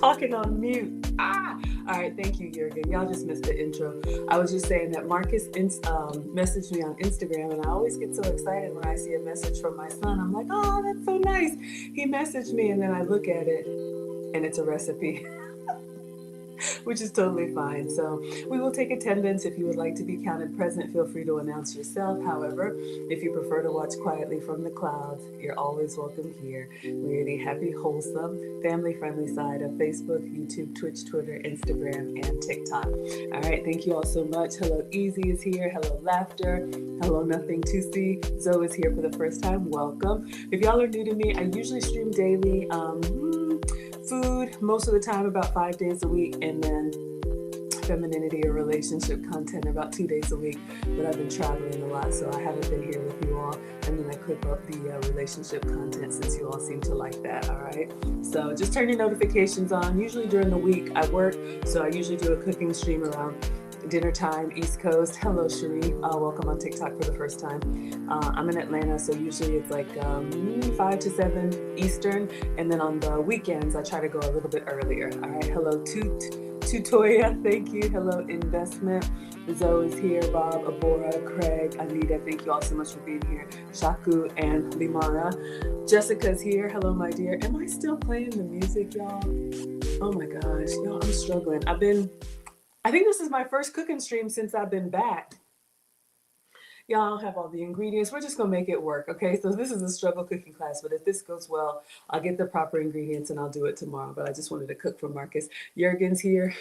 talking on mute. All right, thank you, Jurgen. Y'all just missed the intro. I was just saying that Marcus messaged me on Instagram, and I always get so excited when I see a message from my son. I'm like, oh, that's so nice. He messaged me, and then I look at it, and it's a recipe. Which is totally fine. So we will take attendance. If you would like to be counted present, feel free to announce yourself. However, if you prefer to watch quietly from the clouds, you're always welcome here. We're the happy, wholesome, family-friendly side of Facebook, YouTube, Twitch, Twitter, Instagram, and TikTok. All right, thank you all so much. Hello, Easy is here. Hello, Laughter. Hello, Nothing to See. Zoe is here for the first time. Welcome. If y'all are new to me, I usually stream daily. Food most of the time, about 5 days a week, and then femininity or relationship content about 2 days a week. But I've been traveling a lot, so I haven't been here with you all. And then I clip up the relationship content since you all seem to like that. All right. So just turn your notifications on. Usually during the week I work, so I usually do a cooking stream around dinner time, East Coast. Hello, Cherie. Welcome on TikTok for the first time. I'm in Atlanta, so usually it's like 5 to 7 Eastern. And then on the weekends, I try to go a little bit earlier. All right. Hello, Tutoya. Thank you. Hello, Investment. Zoe is here. Bob, Abora, Craig, Anita. Thank you all so much for being here. Shaku and Limana. Jessica's here. Hello, my dear. Am I still playing the music, y'all? Oh my gosh. Y'all, I'm struggling. I think this is my first cooking stream since I've been back. Y'all have all the ingredients. We're just going to make it work, okay? So this is a struggle cooking class, but if this goes well, I'll get the proper ingredients and I'll do it tomorrow. But I just wanted to cook for Marcus. Jurgen's here.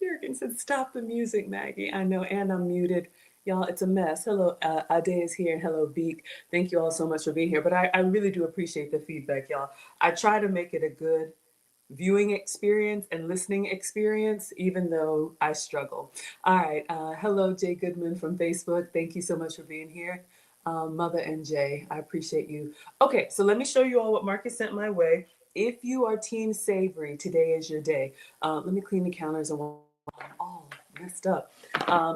Jurgen said, stop the music, Maggie. I know, and I'm muted. Y'all, it's a mess. Hello, Arayes is here. Hello, Beak. Thank you all so much for being here. But I really do appreciate the feedback, y'all. I try to make it a good viewing experience and listening experience, even though I struggle. All right. Hello, Jay Goodman from Facebook. Thank you so much for being here. Mother and Jay, I appreciate you. Okay, so let me show you all what Marcus sent my way. If you are team savory, today is your day. Let me clean the counters and I'm all messed up.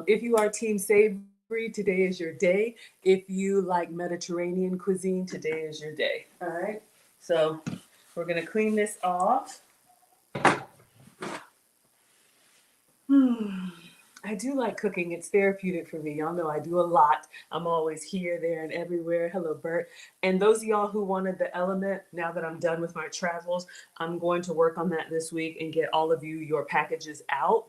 If you are team savory, today is your day. If you like Mediterranean cuisine, today is your day. All right. So we're going to clean this off. I do like cooking. It's therapeutic for me. Y'all know I do a lot. I'm always here, there, and everywhere. Hello, Bert. And those of y'all who wanted the element, now that I'm done with my travels, I'm going to work on that this week and get all of you your packages out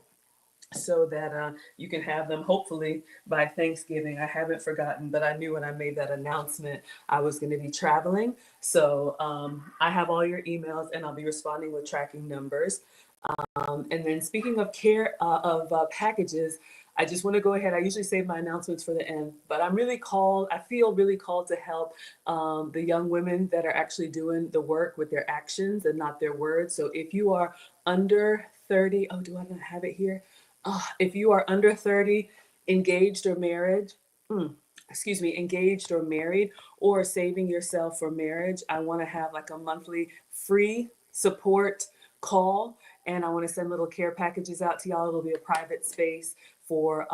so that you can have them hopefully by Thanksgiving. I haven't forgotten, but I knew when I made that announcement I was going to be traveling. So I have all your emails and I'll be responding with tracking numbers. And then speaking of packages, I just want to go ahead. I usually save my announcements for the end, but I feel really called to help the young women that are actually doing the work with their actions and not their words. So if you are under 30, do I not have it here? If you are under 30, engaged or married, or saving yourself for marriage, I want to have like a monthly free support call. And I want to send little care packages out to y'all. It'll be a private space for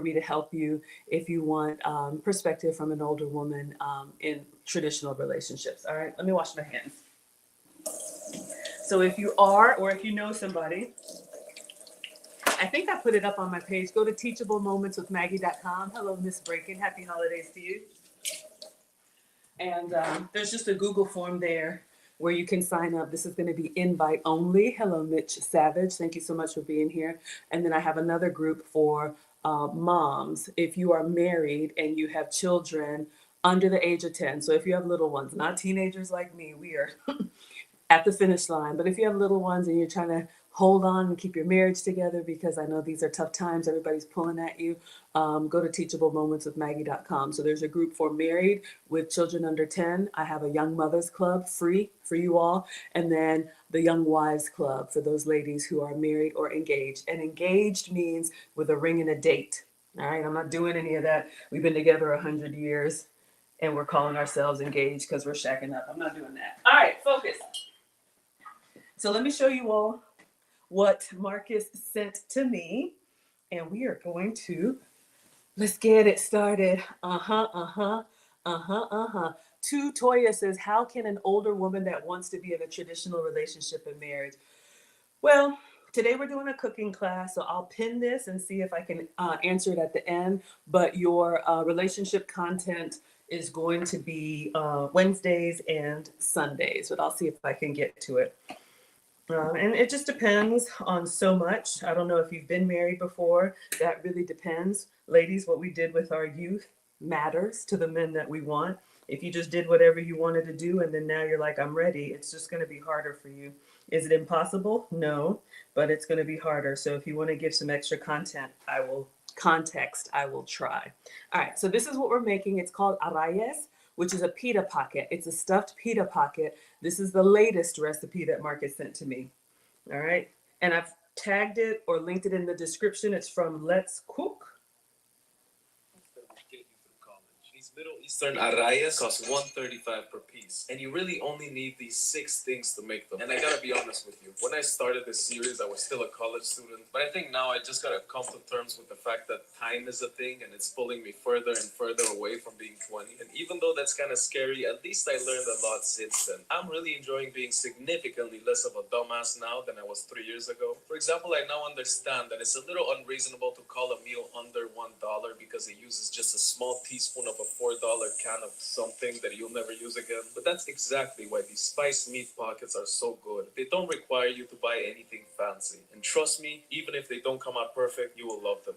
me to help you if you want perspective from an older woman in traditional relationships. All right, let me wash my hands. So if you are, or if you know somebody, I think I put it up on my page. Go to teachablemomentswithmaggie.com. Hello, Miss Breakin. Happy holidays to you. And there's just a Google form there where you can sign up. This is going to be invite only. Hello, Mitch Savage. Thank you so much for being here. And then I have another group for moms. If you are married and you have children under the age of 10, so if you have little ones, not teenagers like me, we are at the finish line. But if you have little ones and you're trying to hold on and keep your marriage together, because I know these are tough times, everybody's pulling at you, go to teachablemomentswithmaggie.com. So there's a group for married with children under 10. I have a young mothers club free for you all. And then the young wives club for those ladies who are married or engaged. And engaged means with a ring and a date. All right, I'm not doing any of that. We've been together 100 years and we're calling ourselves engaged because we're shacking up. I'm not doing that. All right, focus. So let me show you all what Marcus sent to me, and we are going to, let's get it started. Toya says, how can an older woman that wants to be in a traditional relationship and marriage? Well, today we're doing a cooking class, so I'll pin this and see if I can answer it at the end. But your relationship content is going to be Wednesdays and Sundays, but I'll see if I can get to it. And it just depends on so much. I don't know if you've been married before. That really depends. Ladies, what we did with our youth matters to the men that we want. If you just did whatever you wanted to do and then now you're like, I'm ready, it's just going to be harder for you. Is it impossible? No, but it's going to be harder. So if you want to give some extra I will try. All right, so this is what we're making. It's called Arayes, which is a pita pocket. It's a stuffed pita pocket. This is the latest recipe that Marcus sent to me. All right, and I've tagged it or linked it in the description. It's from Let's Cook. These Middle Eastern arayes cost $1.35 per piece, and you really only need these 6 things to make them. And I gotta be honest with you, when I started this series, I was still a college student, but I think now I just gotta come to terms with the fact that time is a thing, and it's pulling me further and further away from being 20. And even though that's kind of scary, at least I learned a lot since then. I'm really enjoying being significantly less of a dumbass now than I was 3 years ago. For example, I now understand that it's a little unreasonable to call a meal under $1 because it uses just a small teaspoon of a $4 can of something that you'll never use again. But that's exactly why these spiced meat pockets are so good. They don't require you to buy anything fancy. And trust me, even if they don't come out perfect, you will love them.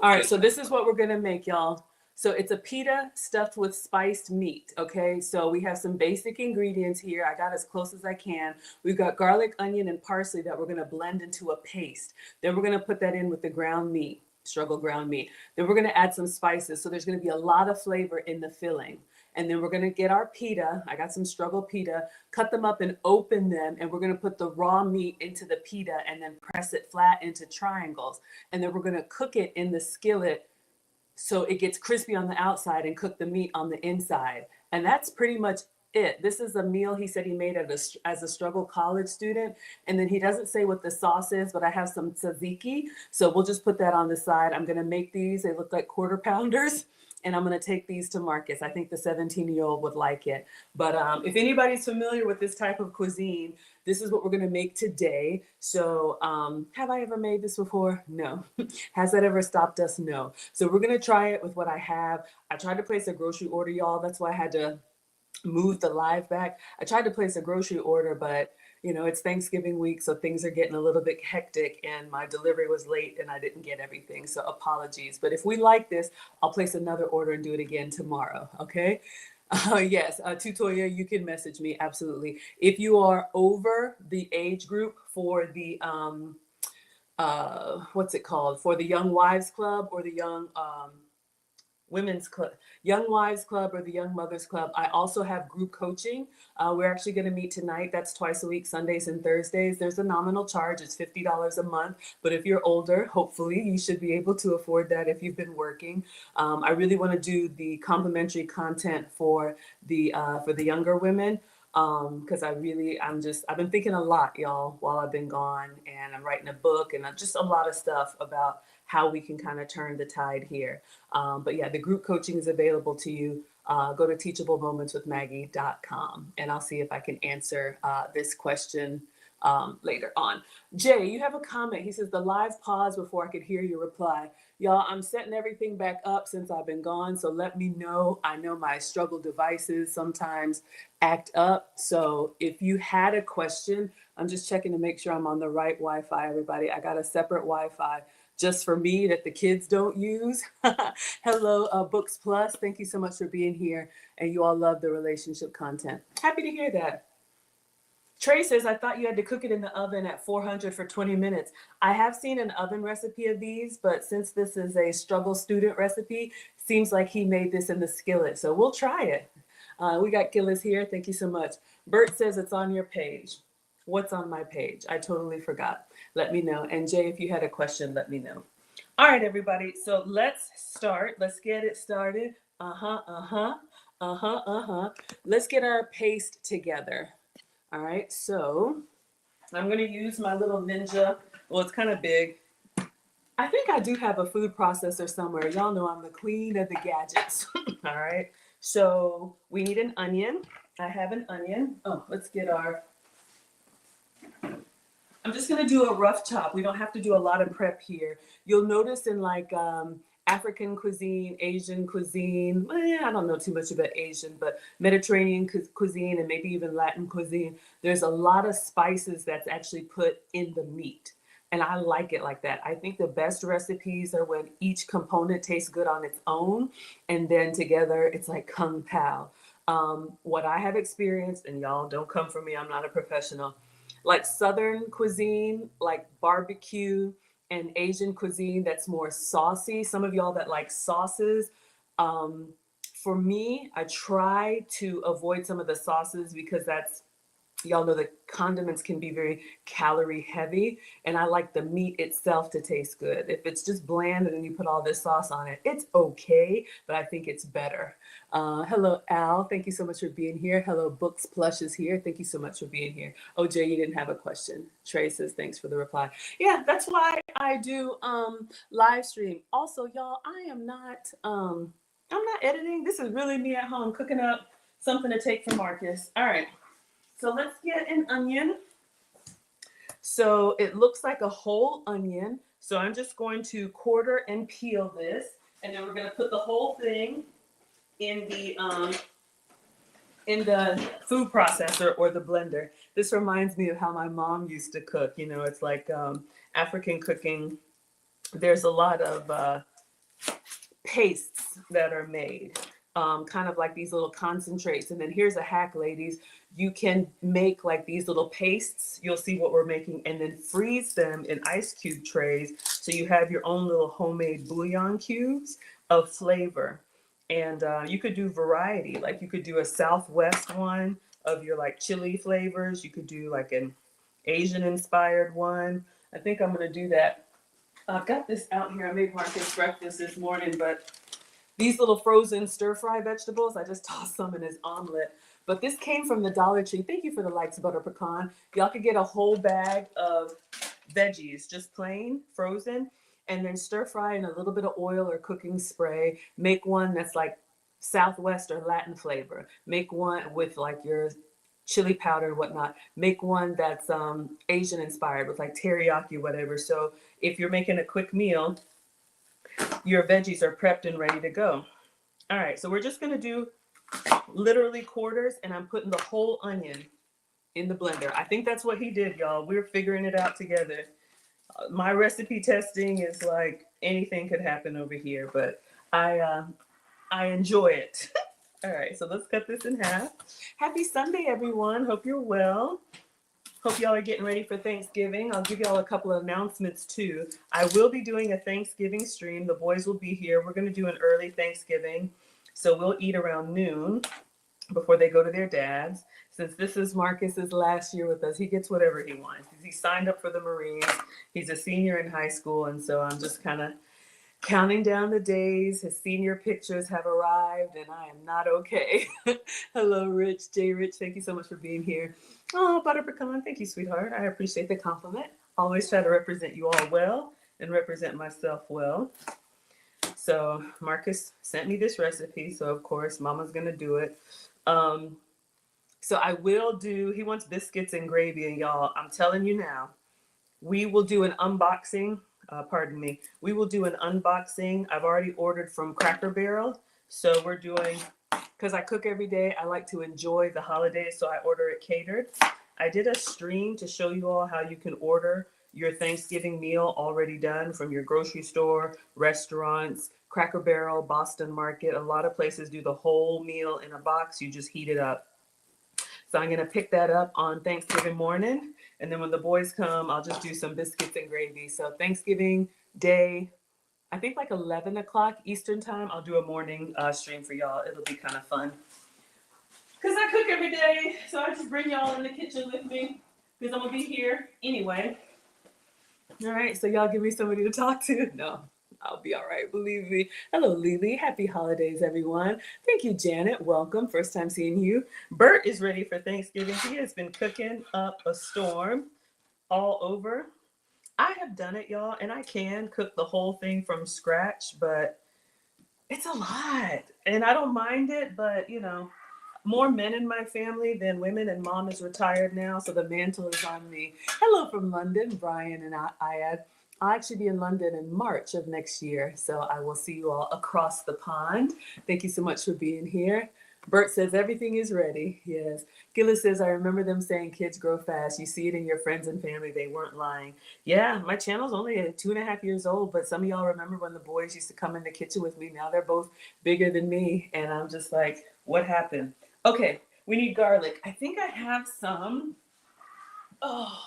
All right, so this is what we're gonna make, y'all. So it's a pita stuffed with spiced meat, okay? So we have some basic ingredients here. I got as close as I can. We've got garlic, onion, and parsley that we're gonna blend into a paste. Then we're gonna put that in with the ground meat. Struggle ground meat. Then we're going to add some spices. So there's going to be a lot of flavor in the filling. And then we're going to get our pita. I got some struggle pita, cut them up and open them. And we're going to put the raw meat into the pita and then press it flat into triangles. And then we're going to cook it in the skillet so it gets crispy on the outside and cook the meat on the inside. And that's pretty much it. This is a meal he said he made as a struggle college student. And then he doesn't say what the sauce is, but I have some tzatziki. So we'll just put that on the side. I'm going to make these. They look like quarter pounders. And I'm going to take these to Marcus. I think the 17-year-old would like it. But if anybody's familiar with this type of cuisine, this is what we're going to make today. So have I ever made this before? No. Has that ever stopped us? No. So we're going to try it with what I have. I tried to place a grocery order, y'all. That's why I had to move the live back. I tried to place a grocery order, but you know, it's Thanksgiving week, so things are getting a little bit hectic and my delivery was late and I didn't get everything. So apologies. But if we like this, I'll place another order and do it again tomorrow. Okay. Yes. Tutoya, you can message me. Absolutely. If you are over the age group for the, what's it called? For the Young Wives Club or the Young, Women's Club, Young Wives Club or the Young Mothers Club. I also have group coaching. We're actually going to meet tonight. That's twice a week, Sundays and Thursdays. There's a nominal charge. It's $50 a month. But if you're older, hopefully you should be able to afford that if you've been working. I really want to do the complimentary content for the younger women. Because I've been thinking a lot, y'all, while I've been gone, and I'm writing a book and just a lot of stuff about how we can kind of turn the tide here. But yeah, the group coaching is available to you. Go to teachablemomentswithmaggie.com and I'll see if I can answer this question later on. Jay, you have a comment. He says, the live paused before I could hear your reply. Y'all, I'm setting everything back up since I've been gone, so let me know. I know my struggle devices sometimes act up. So if you had a question, I'm just checking to make sure I'm on the right Wi-Fi, everybody. I got a separate Wi-Fi just for me that the kids don't use. Hello, Books Plus. Thank you so much for being here. And you all love the relationship content. Happy to hear that. Trey says, I thought you had to cook it in the oven at 400 for 20 minutes. I have seen an oven recipe of these, but since this is a struggle student recipe, seems like he made this in the skillet. So we'll try it. We got Gillis here. Thank you so much. Bert says it's on your page. What's on my page? I totally forgot. Let me know. And Jay, if you had a question, let me know. All right, everybody. So let's start. Let's get it started. Let's get our paste together. All right, so I'm going to use my little Ninja. Well, it's kind of big. I think I do have a food processor somewhere. Y'all know I'm the queen of the gadgets. All right, So we need an onion. I have an onion. Oh, let's get our, I'm just gonna do a rough chop. We don't have to do a lot of prep here. You'll notice in like African cuisine, Asian cuisine, I don't know too much about Asian, but Mediterranean cuisine and maybe even Latin cuisine, there's a lot of spices that's actually put in the meat. And I like it like that. I think the best recipes are when each component tastes good on its own, and then together it's like kung pao. What I have experienced, and y'all don't come for me, I'm not a professional, like Southern cuisine, like barbecue, and Asian cuisine that's more saucy. Some of y'all that like sauces. Um, for me, I try to avoid some of the sauces because that's, y'all know the condiments can be very calorie heavy, and I like the meat itself to taste good. If it's just bland and then you put all this sauce on it, it's okay, but I think it's better. Hello, Al. Thank you so much for being here. Hello, Books Plush is here. Thank you so much for being here. Oh, Jay, you didn't have a question. Trey says thanks for the reply. Yeah, that's why I do live stream. Also, y'all, I'm not editing. This is really me at home cooking up something to take for Marcus. All right. So let's get an onion. So it looks like a whole onion. So I'm just going to quarter and peel this, and then we're going to put the whole thing in the food processor or the blender. This reminds me of how my mom used to cook. You know, it's like African cooking. There's a lot of pastes that are made, kind of like these little concentrates. And then here's a hack, ladies. You can make like these little pastes. You'll see what we're making, and then freeze them in ice cube trays. So you have your own little homemade bouillon cubes of flavor. And you could do variety. Like you could do a Southwest one of your like chili flavors. You could do like an Asian inspired one. I think I'm going to do that. I've got this out here. I made Marcus breakfast this morning, but these little frozen stir-fry vegetables, I just tossed some in his omelet. But this came from the Dollar Tree. Thank you for the likes, Butter Pecan. Y'all could get a whole bag of veggies, just plain, frozen, and then stir-fry in a little bit of oil or cooking spray. Make one that's like Southwest or Latin flavor. Make one with like your chili powder and whatnot. Make one that's Asian inspired with like teriyaki, whatever. So if you're making a quick meal, your veggies are prepped and ready to go. All right, so we're just gonna do literally quarters, and I'm putting the whole onion in the blender. I think that's what he did, y'all. We're figuring it out together. My recipe testing is like anything could happen over here, but I enjoy it. All right, so let's cut this in half. Happy Sunday, everyone. Hope you're well. Hope y'all are getting ready for Thanksgiving. I'll give y'all a couple of announcements too. I will be doing a Thanksgiving stream. The boys will be here. We're going to do an early Thanksgiving. So we'll eat around noon before they go to their dad's. Since this is Marcus's last year with us, he gets whatever he wants. He signed up for the Marines. He's a senior in high school, and so I'm just kind of counting down the days. His senior pictures have arrived, and I am not okay. Hello, Rich. J. Rich, thank you so much for being here. Oh, Butter Pecan, thank you, sweetheart. I appreciate the compliment. Always try to represent you all well and represent myself well. So Marcus sent me this recipe, so of course Mama's gonna do it. So I will do, he wants biscuits and gravy, and y'all, I'm telling you now, we will do an unboxing. We will do an unboxing. I've already ordered from Cracker Barrel, so we're doing, because I cook every day, I like to enjoy the holidays, so I order it catered. I did a stream to show you all how you can order your Thanksgiving meal already done from your grocery store, restaurants, Cracker Barrel, Boston Market. A lot of places do the whole meal in a box. You just heat it up. So I'm going to pick that up on Thanksgiving morning. And then when the boys come, I'll just do some biscuits and gravy. So Thanksgiving Day, I think like 11 o'clock Eastern time, I'll do a morning stream for y'all. It'll be kind of fun. Because I cook every day, so I just bring y'all in the kitchen with me because I'm going to be here anyway. All right, so y'all give me somebody to talk to? No, I'll be all right, believe me. Hello, Lily. Happy holidays, everyone. Thank you, Janet. Welcome. First time seeing you. Bert is ready for Thanksgiving. He has been cooking up a storm all over. I have done it, y'all, and I can cook the whole thing from scratch, but It's a lot. And I don't mind it, but more men in my family than women, and mom is retired now, so the mantle is on me. Hello from London, Brian and Ayad. I'll actually be in London in March of next year, so I will see you all across the pond. Thank you so much for being here. Bert says everything is ready. Yes. Gillis says, I remember them saying kids grow fast. You see it in your friends and family. They weren't lying. Yeah, my channel's only 2.5 years old, but some of y'all remember when the boys used to come in the kitchen with me. Now they're both bigger than me, and I'm just like, what happened? Okay, we need garlic. I think I have some. Oh,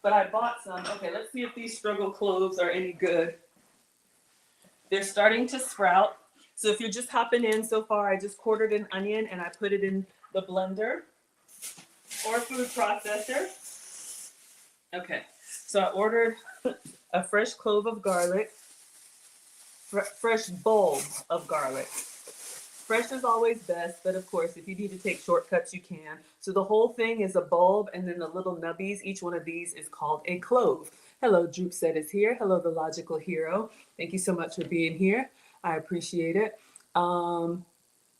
but I bought some. Okay, let's see if these struggle cloves are any good. They're starting to sprout. So if you're just hopping in so far, I just quartered an onion and I put it in the blender or food processor. Okay, so I ordered a fresh clove of garlic, fresh bulb of garlic. Fresh is always best, but of course, if you need to take shortcuts, you can. So the whole thing is a bulb, and then the little nubbies, each one of these is called a clove. Hello, Droop Set is here. Hello, the Logical Hero. Thank you so much for being here. I appreciate it.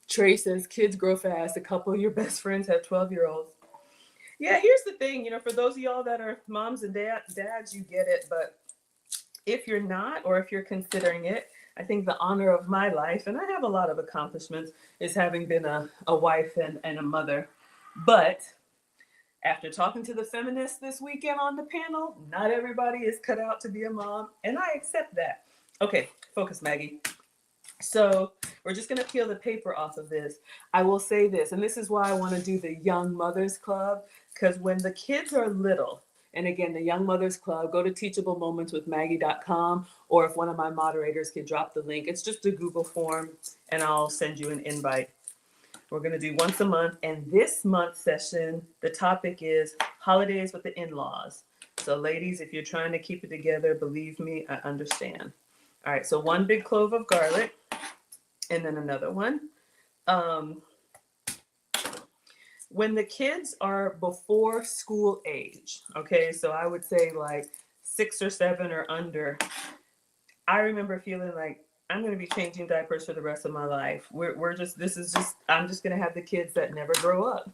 Trey says, kids grow fast. A couple of your best friends have 12-year-olds. Yeah, here's the thing, for those of y'all that are moms and dads, you get it. But if you're not, or if you're considering it, I think the honor of my life, and I have a lot of accomplishments, is having been a wife and a mother. But after talking to the feminists this weekend on the panel, not everybody is cut out to be a mom, and I accept that. Okay, focus, Maggie. So we're just going to peel the paper off of this. I will say this, and this is why I want to do the Young Mothers Club, because when the kids are little, and again, the Young Mothers Club, go to teachablemomentswithmaggie.com, or if one of my moderators can drop the link, it's just a Google form, and I'll send you an invite. We're going to do once a month, and this month's session, the topic is holidays with the in-laws. So ladies, if you're trying to keep it together, believe me, I understand. All right, so one big clove of garlic, and then another one. When the kids are before school age, okay, so I would say like 6 or 7 or under, I remember feeling like I'm going to be changing diapers for the rest of my life. I'm just going to have the kids that never grow up.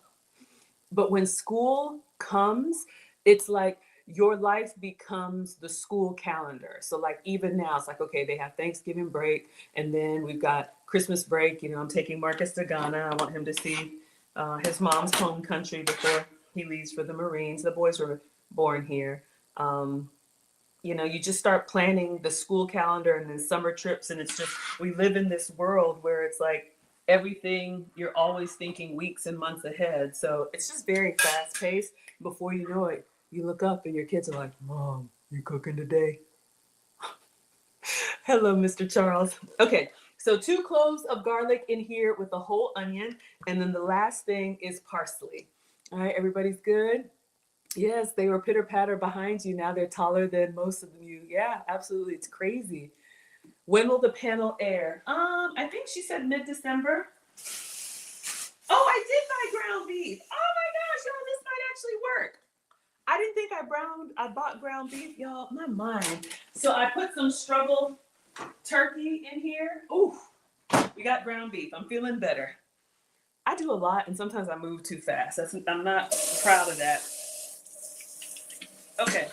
But when school comes, it's like your life becomes the school calendar. So like even now, it's like, okay, they have Thanksgiving break, and then we've got Christmas break. I'm taking Marcus to Ghana. I want him to see his mom's home country before he leaves for the Marines. The boys were born here. You just start planning the school calendar and then summer trips. And it's just, we live in this world where it's like everything, you're always thinking weeks and months ahead. So it's just very fast paced. Before you know it, you look up and your kids are like, Mom, you cooking today? Hello, Mr. Charles. Okay. So 2 cloves of garlic in here with a whole onion. And then the last thing is parsley. All right, everybody's good? Yes, they were pitter-patter behind you. Now they're taller than most of you. Yeah, absolutely. It's crazy. When will the panel air? I think she said mid-December. Oh, I did buy ground beef. Oh my gosh, y'all, this might actually work. I didn't think I bought ground beef, y'all. My mind. So I put some struggle turkey in here. Ooh, we got ground beef. I'm feeling better. I do a lot, and sometimes I move too fast. I'm not proud of that. Okay.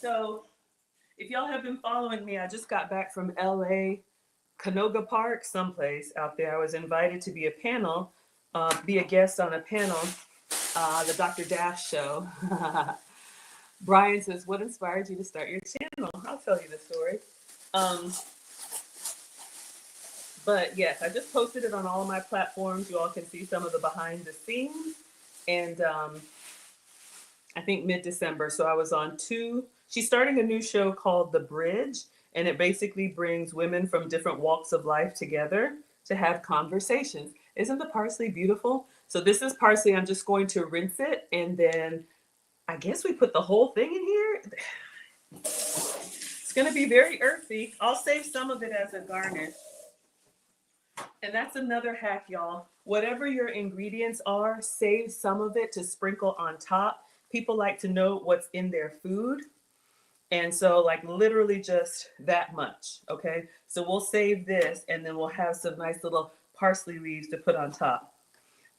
So if y'all have been following me, I just got back from LA, Canoga Park, someplace out there. I was invited to be a guest on a panel, the Dr. Dash show. Brian says, what inspired you to start your channel? I'll tell you the story. But yes, I just posted it on all of my platforms. You all can see some of the behind the scenes. And I think mid-December. So I was on 2. She's starting a new show called The Bridge. And it basically brings women from different walks of life together to have conversations. Isn't the parsley beautiful? So this is parsley. I'm just going to rinse it. And then I guess we put the whole thing in here. It's going to be very earthy. I'll save some of it as a garnish. And that's another hack, y'all. Whatever your ingredients are, save some of it to sprinkle on top. People like to know what's in their food. And so like literally just that much, okay? So we'll save this and then we'll have some nice little parsley leaves to put on top.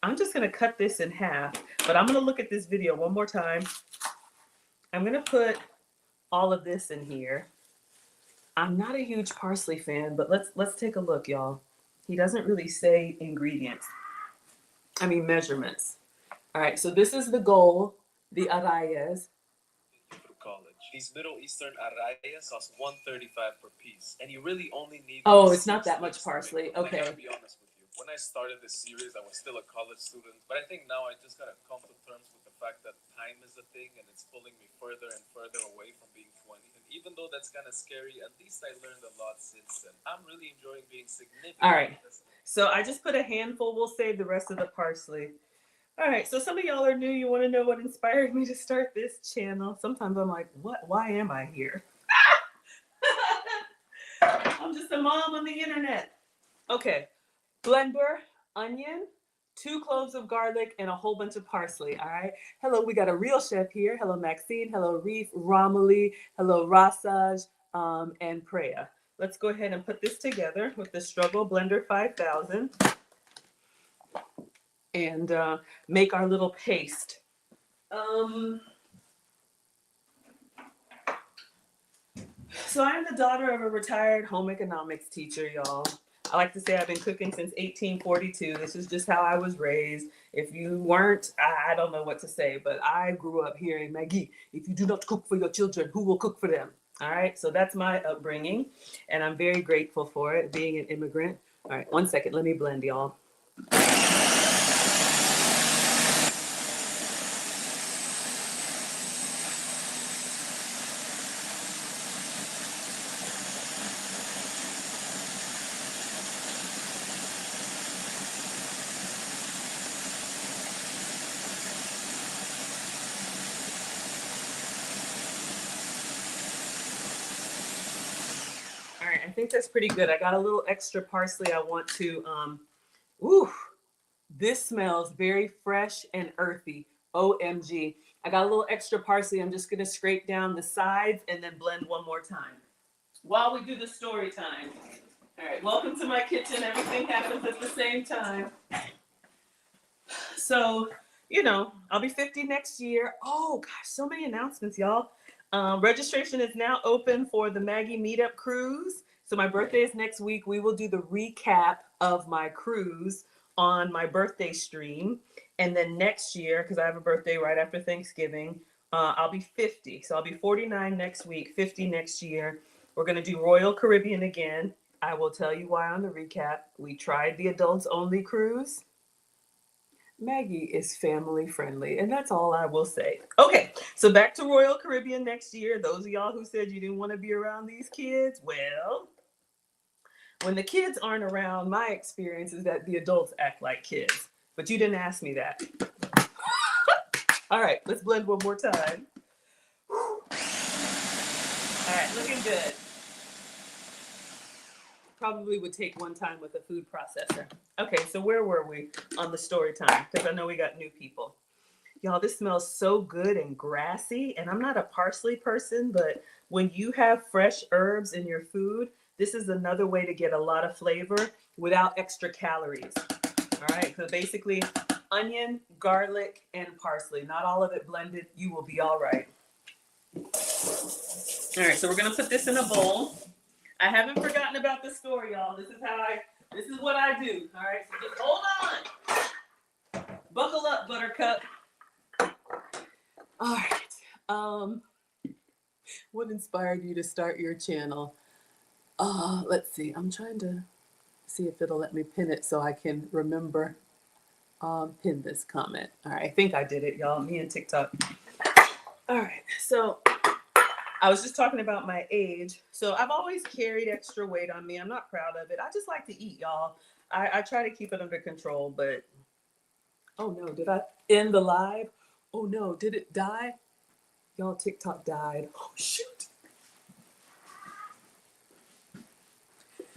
I'm just gonna cut this in half, but I'm gonna look at this video one more time. I'm gonna put all of this in here. I'm not a huge parsley fan, but let's take a look, y'all. He doesn't really say ingredients. I mean measurements. All right, so this is the goal, the Arayes. College. These Middle Eastern Arayes cost $1.35 per piece, and you really only need. Oh, it's not that much parsley. Okay. I gotta be honest with you. When I started this series, I was still a college student, but I think now I just gotta come to terms with the fact that time is a thing, and it's pulling me further and further away from being 20. And even though that's kind of scary, at least I learned a lot since then. I'm really enjoying being significant. All right. So I just put a handful. We'll save the rest of the parsley. All right, so some of y'all are new. You want to know what inspired me to start this channel. Sometimes I'm like, what? Why am I here? I'm just a mom on the internet. Okay, blender, onion, 2 cloves of garlic, and a whole bunch of parsley, all right? Hello, we got a real chef here. Hello, Maxine. Hello, Reef, Romilly. Hello, Rasaj, and Preya. Let's go ahead and put this together with the Struggle Blender 5000. And make our little paste. So I'm the daughter of a retired home economics teacher, y'all. I like to say I've been cooking since 1842. This is just how I was raised. If you weren't, I don't know what to say, but I grew up hearing, Maggie, if you do not cook for your children, who will cook for them? All right, so that's my upbringing, and I'm very grateful for it, being an immigrant. All right, 1 second, let me blend, y'all. All right, I think that's pretty good. I got a little extra parsley. I want to, this smells very fresh and earthy. OMG. I got a little extra parsley. I'm just gonna scrape down the sides and then blend one more time. While we do the story time. All right, welcome to my kitchen. Everything happens at the same time. So, you know, I'll be 50 next year. Oh gosh, so many announcements, y'all. Registration is now open for the Maggie Meetup Cruise. So my birthday is next week. We will do the recap of my cruise on my birthday stream. And then next year, because I have a birthday right after Thanksgiving, I'll be 50. So I'll be 49 next week, 50 next year. We're going to do Royal Caribbean again. I will tell you why on the recap. We tried the adults only cruise. Maggie is family friendly, and that's all I will say. Okay, so back to Royal Caribbean next year. Those of y'all who said you didn't want to be around these kids, well, when the kids aren't around, my experience is that the adults act like kids. But you didn't ask me that. All right, let's blend one more time. All right, looking good. Probably would take one time with a food processor. Okay, so where were we on the story time? Because I know we got new people. Y'all, this smells so good and grassy. And I'm not a parsley person, but when you have fresh herbs in your food, this is another way to get a lot of flavor without extra calories. All right, so basically onion, garlic, and parsley. Not all of it blended. You will be all right. All right, so we're gonna put this in a bowl. I haven't forgotten about the story, y'all. This is what I do. All right, so just hold on. Buckle up, Buttercup. All right. What inspired you to start your channel? Let's see. I'm trying to see if it'll let me pin it so I can remember. Pin this comment. All right, I think I did it, y'all. Me and TikTok. All right, so I was just talking about my age. So I've always carried extra weight on me. I'm not proud of it. I just like to eat, y'all. I try to keep it under control, but oh no, did I end the live? Oh no, did it die? Y'all, TikTok died. Oh shoot.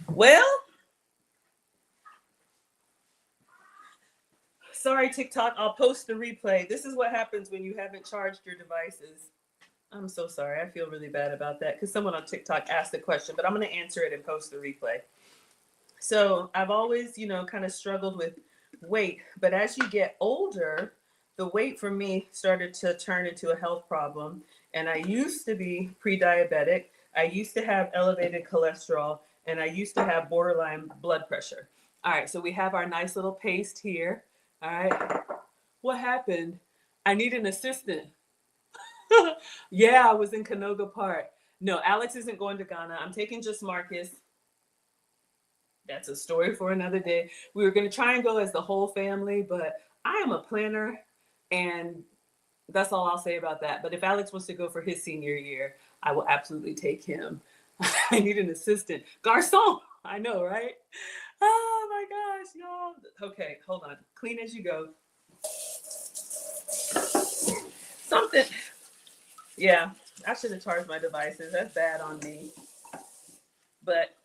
Well, sorry, TikTok. I'll post the replay. This is what happens when you haven't charged your devices. I'm so sorry. I feel really bad about that because someone on TikTok asked the question, but I'm going to answer it and post the replay. So I've always, kind of struggled with weight, but as you get older, the weight for me started to turn into a health problem. And I used to be pre-diabetic. I used to have elevated cholesterol, and I used to have borderline blood pressure. All right, so we have our nice little paste here. All right, what happened? I need an assistant. Yeah, I was in Canoga Park. No, Alex isn't going to Ghana. I'm taking just Marcus. That's a story for another day. We were going to try and go as the whole family, but I am a planner, and that's all I'll say about that. But if Alex wants to go for his senior year, I will absolutely take him. I need an assistant. Garçon! I know, right? Oh my gosh, y'all. Okay, hold on. Clean as you go. Something. Yeah, I should have charged my devices. That's bad on me. But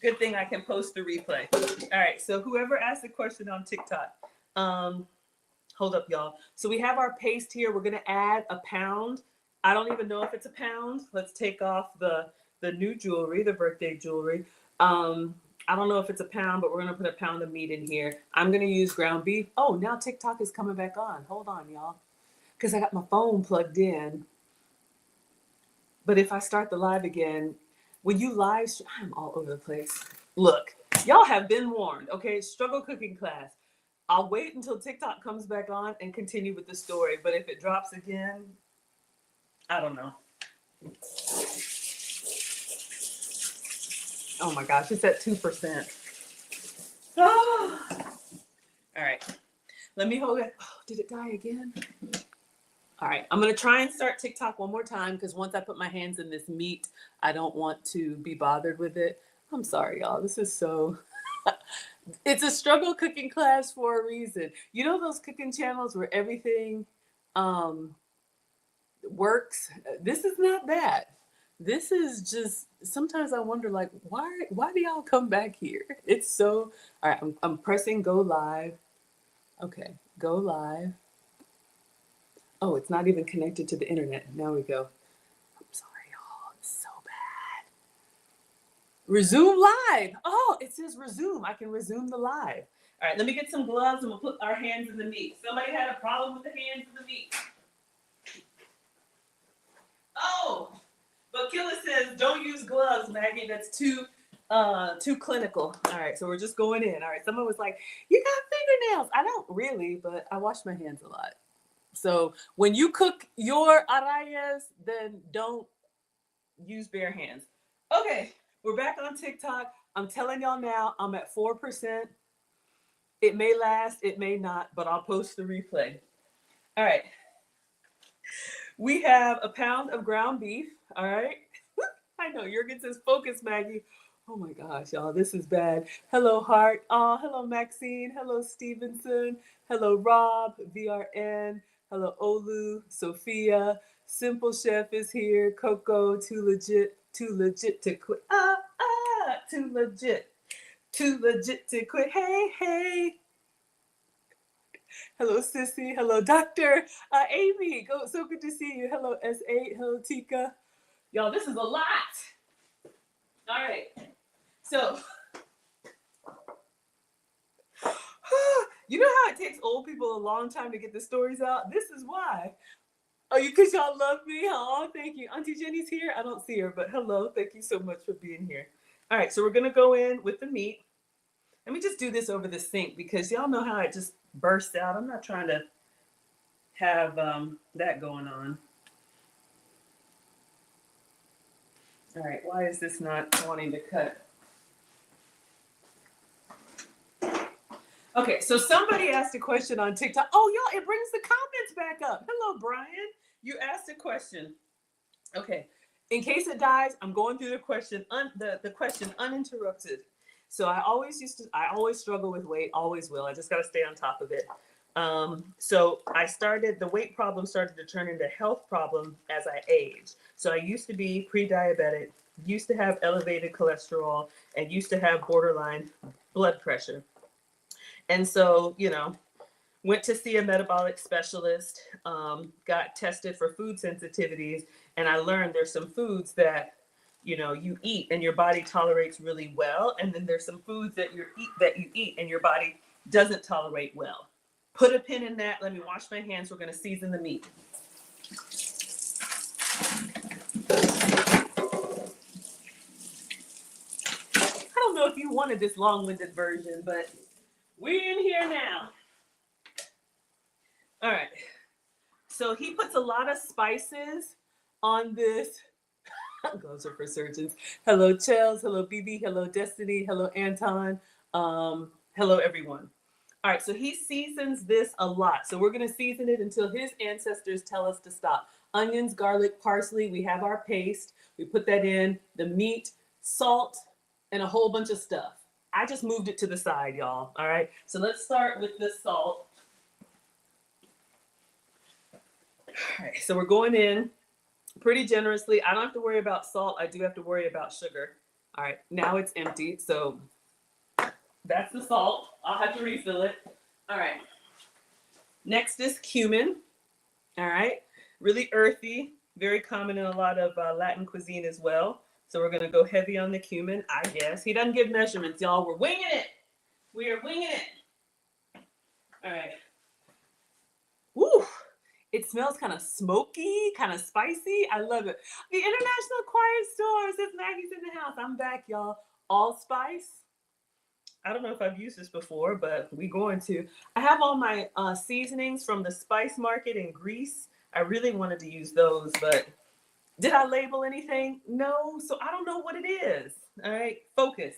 good thing I can post the replay. All right, so whoever asked the question on TikTok, hold up, y'all. So we have our paste here. We're gonna add a pound. I don't even know if it's a pound. Let's take off the new jewelry, the birthday jewelry. I don't know if it's a pound, but we're gonna put a pound of meat in here. I'm gonna use ground beef. Oh, now TikTok is coming back on. Hold on, y'all, because I got my phone plugged in. But if I start the live again, when you live, I'm all over the place. Look, y'all have been warned, okay? Struggle cooking class. I'll wait until TikTok comes back on and continue with the story. But if it drops again, I don't know. Oh my gosh, it's at 2%. Oh. All right, let me hold it. Oh, did it die again? All right, I'm gonna try and start TikTok one more time because once I put my hands in this meat, I don't want to be bothered with it. I'm sorry, y'all. This is so... It's a struggle cooking class for a reason. You know those cooking channels where everything works? This is not that. This is just, sometimes I wonder, like, why do y'all come back here? It's so... All right, I'm pressing go live. Okay, go live. Oh, it's not even connected to the internet. Now we go. I'm sorry, y'all. It's so bad. Resume live. Oh, it says resume. I can resume the live. All right, let me get some gloves and we'll put our hands in the meat. Somebody had a problem with the hands in the meat. Oh, but Killa says don't use gloves, Maggie. That's too clinical. All right, so we're just going in. All right, someone was like, you got fingernails. I don't really, but I wash my hands a lot. So when you cook your Arayes, then don't use bare hands. Okay, we're back on TikTok. I'm telling y'all now, I'm at 4%. It may last, it may not, but I'll post the replay. All right. We have a pound of ground beef. All right. I know, Jurgen says, focus, Maggie. Oh my gosh, y'all, this is bad. Hello, Hart. Oh, hello, Maxine. Hello, Stevenson. Hello, Rob, VRN. Hello, Olu, Sophia. Simple Chef is here. Coco, too legit to quit. Too legit to quit. Hey, hey. Hello, Sissy. Hello, Doctor. Amy, so good to see you. Hello, S8. Hello, Tika. Y'all, this is a lot. All right. So, you know how it takes old people a long time to get the stories out? This is why. Oh, because y'all love me? Oh, thank you. Auntie Jenny's here. I don't see her, but hello. Thank you so much for being here. All right, so we're going to go in with the meat. Let me just do this over the sink because y'all know how it just bursts out. I'm not trying to have that going on. All right, why is this not wanting to cut? Okay, so somebody asked a question on TikTok. Oh, y'all, it brings the comments back up. Hello, Brian. You asked a question. Okay, in case it dies, I'm going through the question, the question uninterrupted. So I always struggle with weight, always will. I just got to stay on top of it. So the weight problem started to turn into health problem as I aged. So I used to be pre-diabetic, used to have elevated cholesterol, and used to have borderline blood pressure. And so, Went to see a metabolic specialist, got tested for food sensitivities, and I learned there's some foods that you eat and your body tolerates really well, and then there's some foods that you eat and your body doesn't tolerate well. Put a pin in that. Let me wash my hands. We're going to season the meat. I don't know if you wanted this long-winded version, but we're in here now. All right. So he puts a lot of spices on this. Gloves are for surgeons. Hello, Chels. Hello, BB. Hello, Destiny. Hello, Anton. Hello, everyone. All right, so he seasons this a lot. So we're going to season it until his ancestors tell us to stop. Onions, garlic, parsley. We have our paste. We put that in. The meat, salt, and a whole bunch of stuff. I just moved it to the side, y'all. All right, so let's start with the salt. All right, so we're going in pretty generously. I don't have to worry about salt. I do have to worry about sugar. All right, now it's empty. So that's the salt. I'll have to refill it. All right. Next is cumin. All right. Really earthy. Very common in a lot of Latin cuisine as well. So we're going to go heavy on the cumin, I guess. He doesn't give measurements, y'all. We're winging it. We are winging it. All right. Woo. It smells kind of smoky, kind of spicy. I love it. The International Quiet Store says Maggie's in the house. I'm back, y'all. Allspice. I don't know if I've used this before, but we're going to. I have all my seasonings from the spice market in Greece. I really wanted to use those, but did I label anything? No, so I don't know what it is. All right, focus.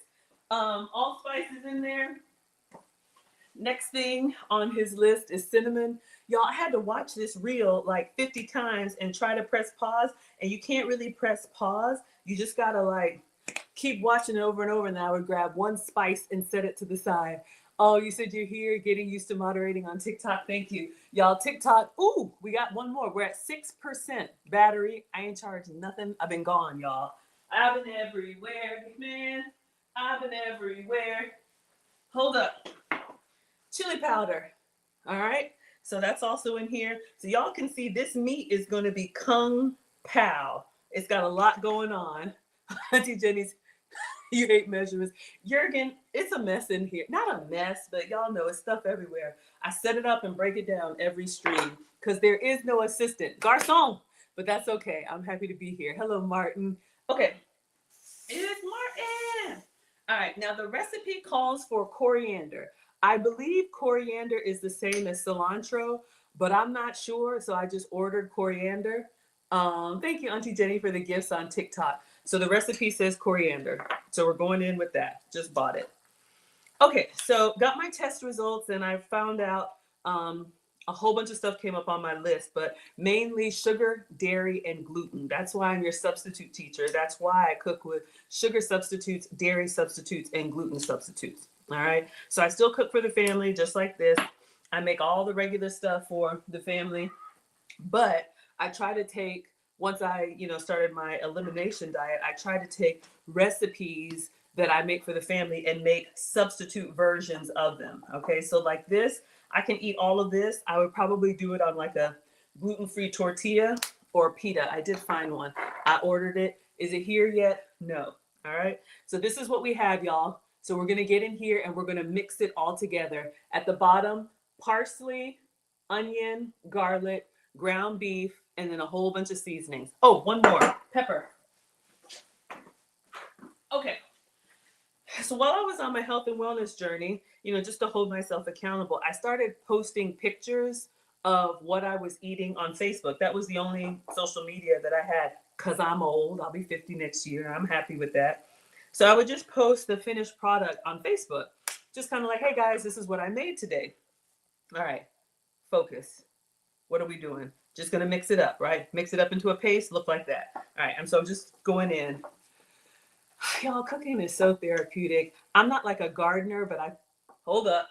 Allspice is in there. Next thing on his list is cinnamon. Y'all, I had to watch this reel like 50 times and try to press pause, and you can't really press pause. You just gotta like keep watching it over and over, and then I would grab one spice and set it to the side. Oh, you said you're here getting used to moderating on TikTok. Thank you. Y'all, TikTok. Ooh, we got one more. We're at 6% battery. I ain't charging nothing. I've been gone, y'all. I've been everywhere, man. I've been everywhere. Hold up. Chili powder. All right. So that's also in here. So y'all can see this meat is going to be kung pao. It's got a lot going on. Auntie Jenny's, you hate measurements. Jurgen, it's a mess in here. Not a mess, but y'all know it's stuff everywhere. I set it up and break it down every stream because there is no assistant. Garçon, but that's okay. I'm happy to be here. Hello, Martin. Okay, it is Martin. All right, now the recipe calls for coriander. I believe coriander is the same as cilantro, but I'm not sure, so I just ordered coriander. Thank you, Auntie Jenny, for the gifts on TikTok. So the recipe says coriander. So we're going in with that. Just bought it. Okay, so got my test results, and I found out a whole bunch of stuff came up on my list, but mainly sugar, dairy, and gluten. That's why I'm your substitute teacher. That's why I cook with sugar substitutes, dairy substitutes, and gluten substitutes. All right, so I still cook for the family just like this. I make all the regular stuff for the family, but I try to take, once I, started my elimination diet, I try to take recipes that I make for the family and make substitute versions of them. Okay, so like this, I can eat all of this. I would probably do it on like a gluten-free tortilla or pita. I did find one. I ordered it. Is it here yet? No. All right, so this is what we have, y'all. So we're gonna get in here and we're gonna mix it all together. At the bottom, parsley, onion, garlic, ground beef, and then a whole bunch of seasonings. Oh, one more, pepper. Okay, so while I was on my health and wellness journey, just to hold myself accountable, I started posting pictures of what I was eating on Facebook. That was the only social media that I had because I'm old. I'll be 50 next year. I'm happy with that. So I would just post the finished product on Facebook. Just kind of like, hey guys, this is what I made today. All right, focus. What are we doing? Just gonna mix it up, right? Mix it up into a paste, look like that. All right, and so I'm just going in. Y'all, cooking is so therapeutic. I'm not like a gardener, but hold up.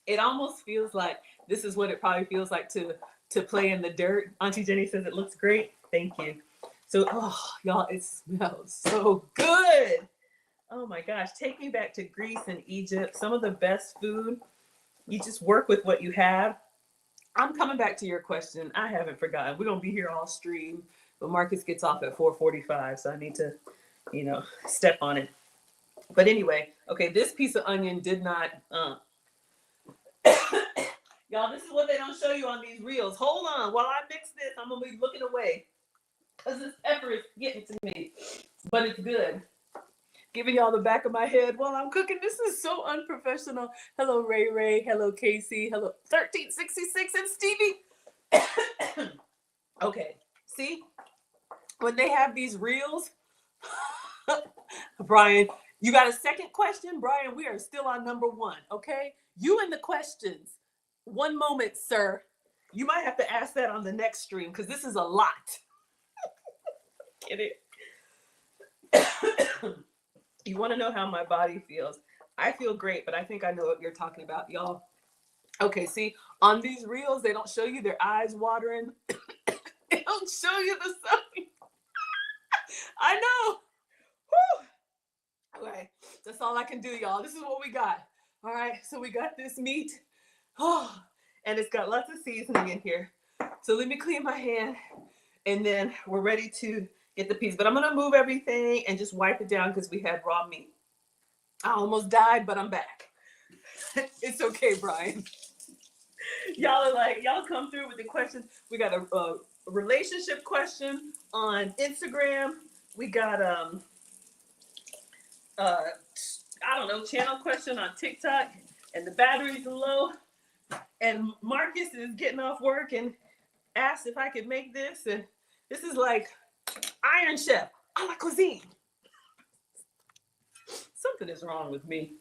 It almost feels like this is what it probably feels like to play in the dirt. Auntie Jenny says it looks great. Thank you. So, y'all, it smells so good. Oh my gosh, take me back to Greece and Egypt. Some of the best food You just work with what you have. I'm coming back to your question. I haven't forgotten. We're gonna be here all stream, but Marcus gets off at 4:45, so I need to, step on it. But anyway, okay, this piece of onion did not. Y'all, this is what they don't show you on these reels. Hold on, while I mix this, I'm gonna be looking away because this pepper is getting to me, but it's good. Giving y'all the back of my head while I'm cooking. This is so unprofessional. Hello, Ray Ray. Hello, Casey. Hello, 1366 and Stevie. Okay, see? When they have these reels, Brian, you got a second question? Brian, we are still on number one, okay? You and the questions. One moment, sir. You might have to ask that on the next stream because this is a lot. Get it? You want to know how my body feels? I feel great, but I think I know what you're talking about, y'all. Okay, see, on these reels, they don't show you their eyes watering. They don't show you the sun. I know. Whew. Okay, that's all I can do, y'all. This is what we got. All right, so we got this meat. Oh, and it's got lots of seasoning in here. So let me clean my hand, and then we're ready to get the piece. But I'm going to move everything and just wipe it down because we had raw meat. I almost died, but I'm back. It's okay, Brian. Y'all are like, y'all come through with the questions. We got a relationship question on Instagram. We got I don't know, channel question on TikTok, and the battery's low. And Marcus is getting off work and asked if I could make this, and this is like Iron Chef a la cuisine. Something is wrong with me.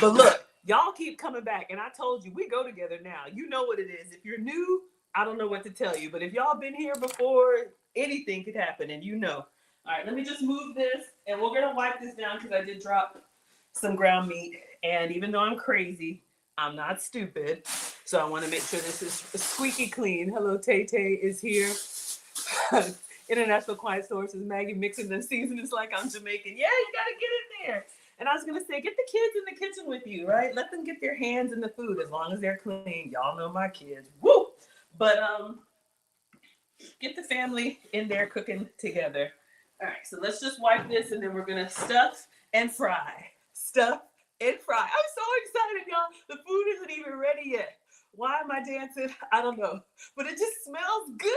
But look, y'all keep coming back, and I told you we go together now. You know what it is. If you're new, I don't know what to tell you, but if y'all been here before, anything could happen, and you know. All right, let me just move this, and we're gonna wipe this down because I did drop some ground meat, and even though I'm crazy, I'm not stupid, so I want to make sure this is squeaky clean. Hello, Tay Tay is here. International Quiet Sources, Maggie mixing the seasonings like I'm Jamaican. Yeah, you gotta get in there. And I was gonna say, get the kids in the kitchen with you, right? Let them get their hands in the food as long as they're clean. Y'all know my kids. Woo! But get the family in there cooking together. All right, so let's just wipe this, and then we're gonna stuff and fry. Stuff and fry. I'm so excited, y'all. The food isn't even ready yet. Why am I dancing? I don't know. But it just smells good.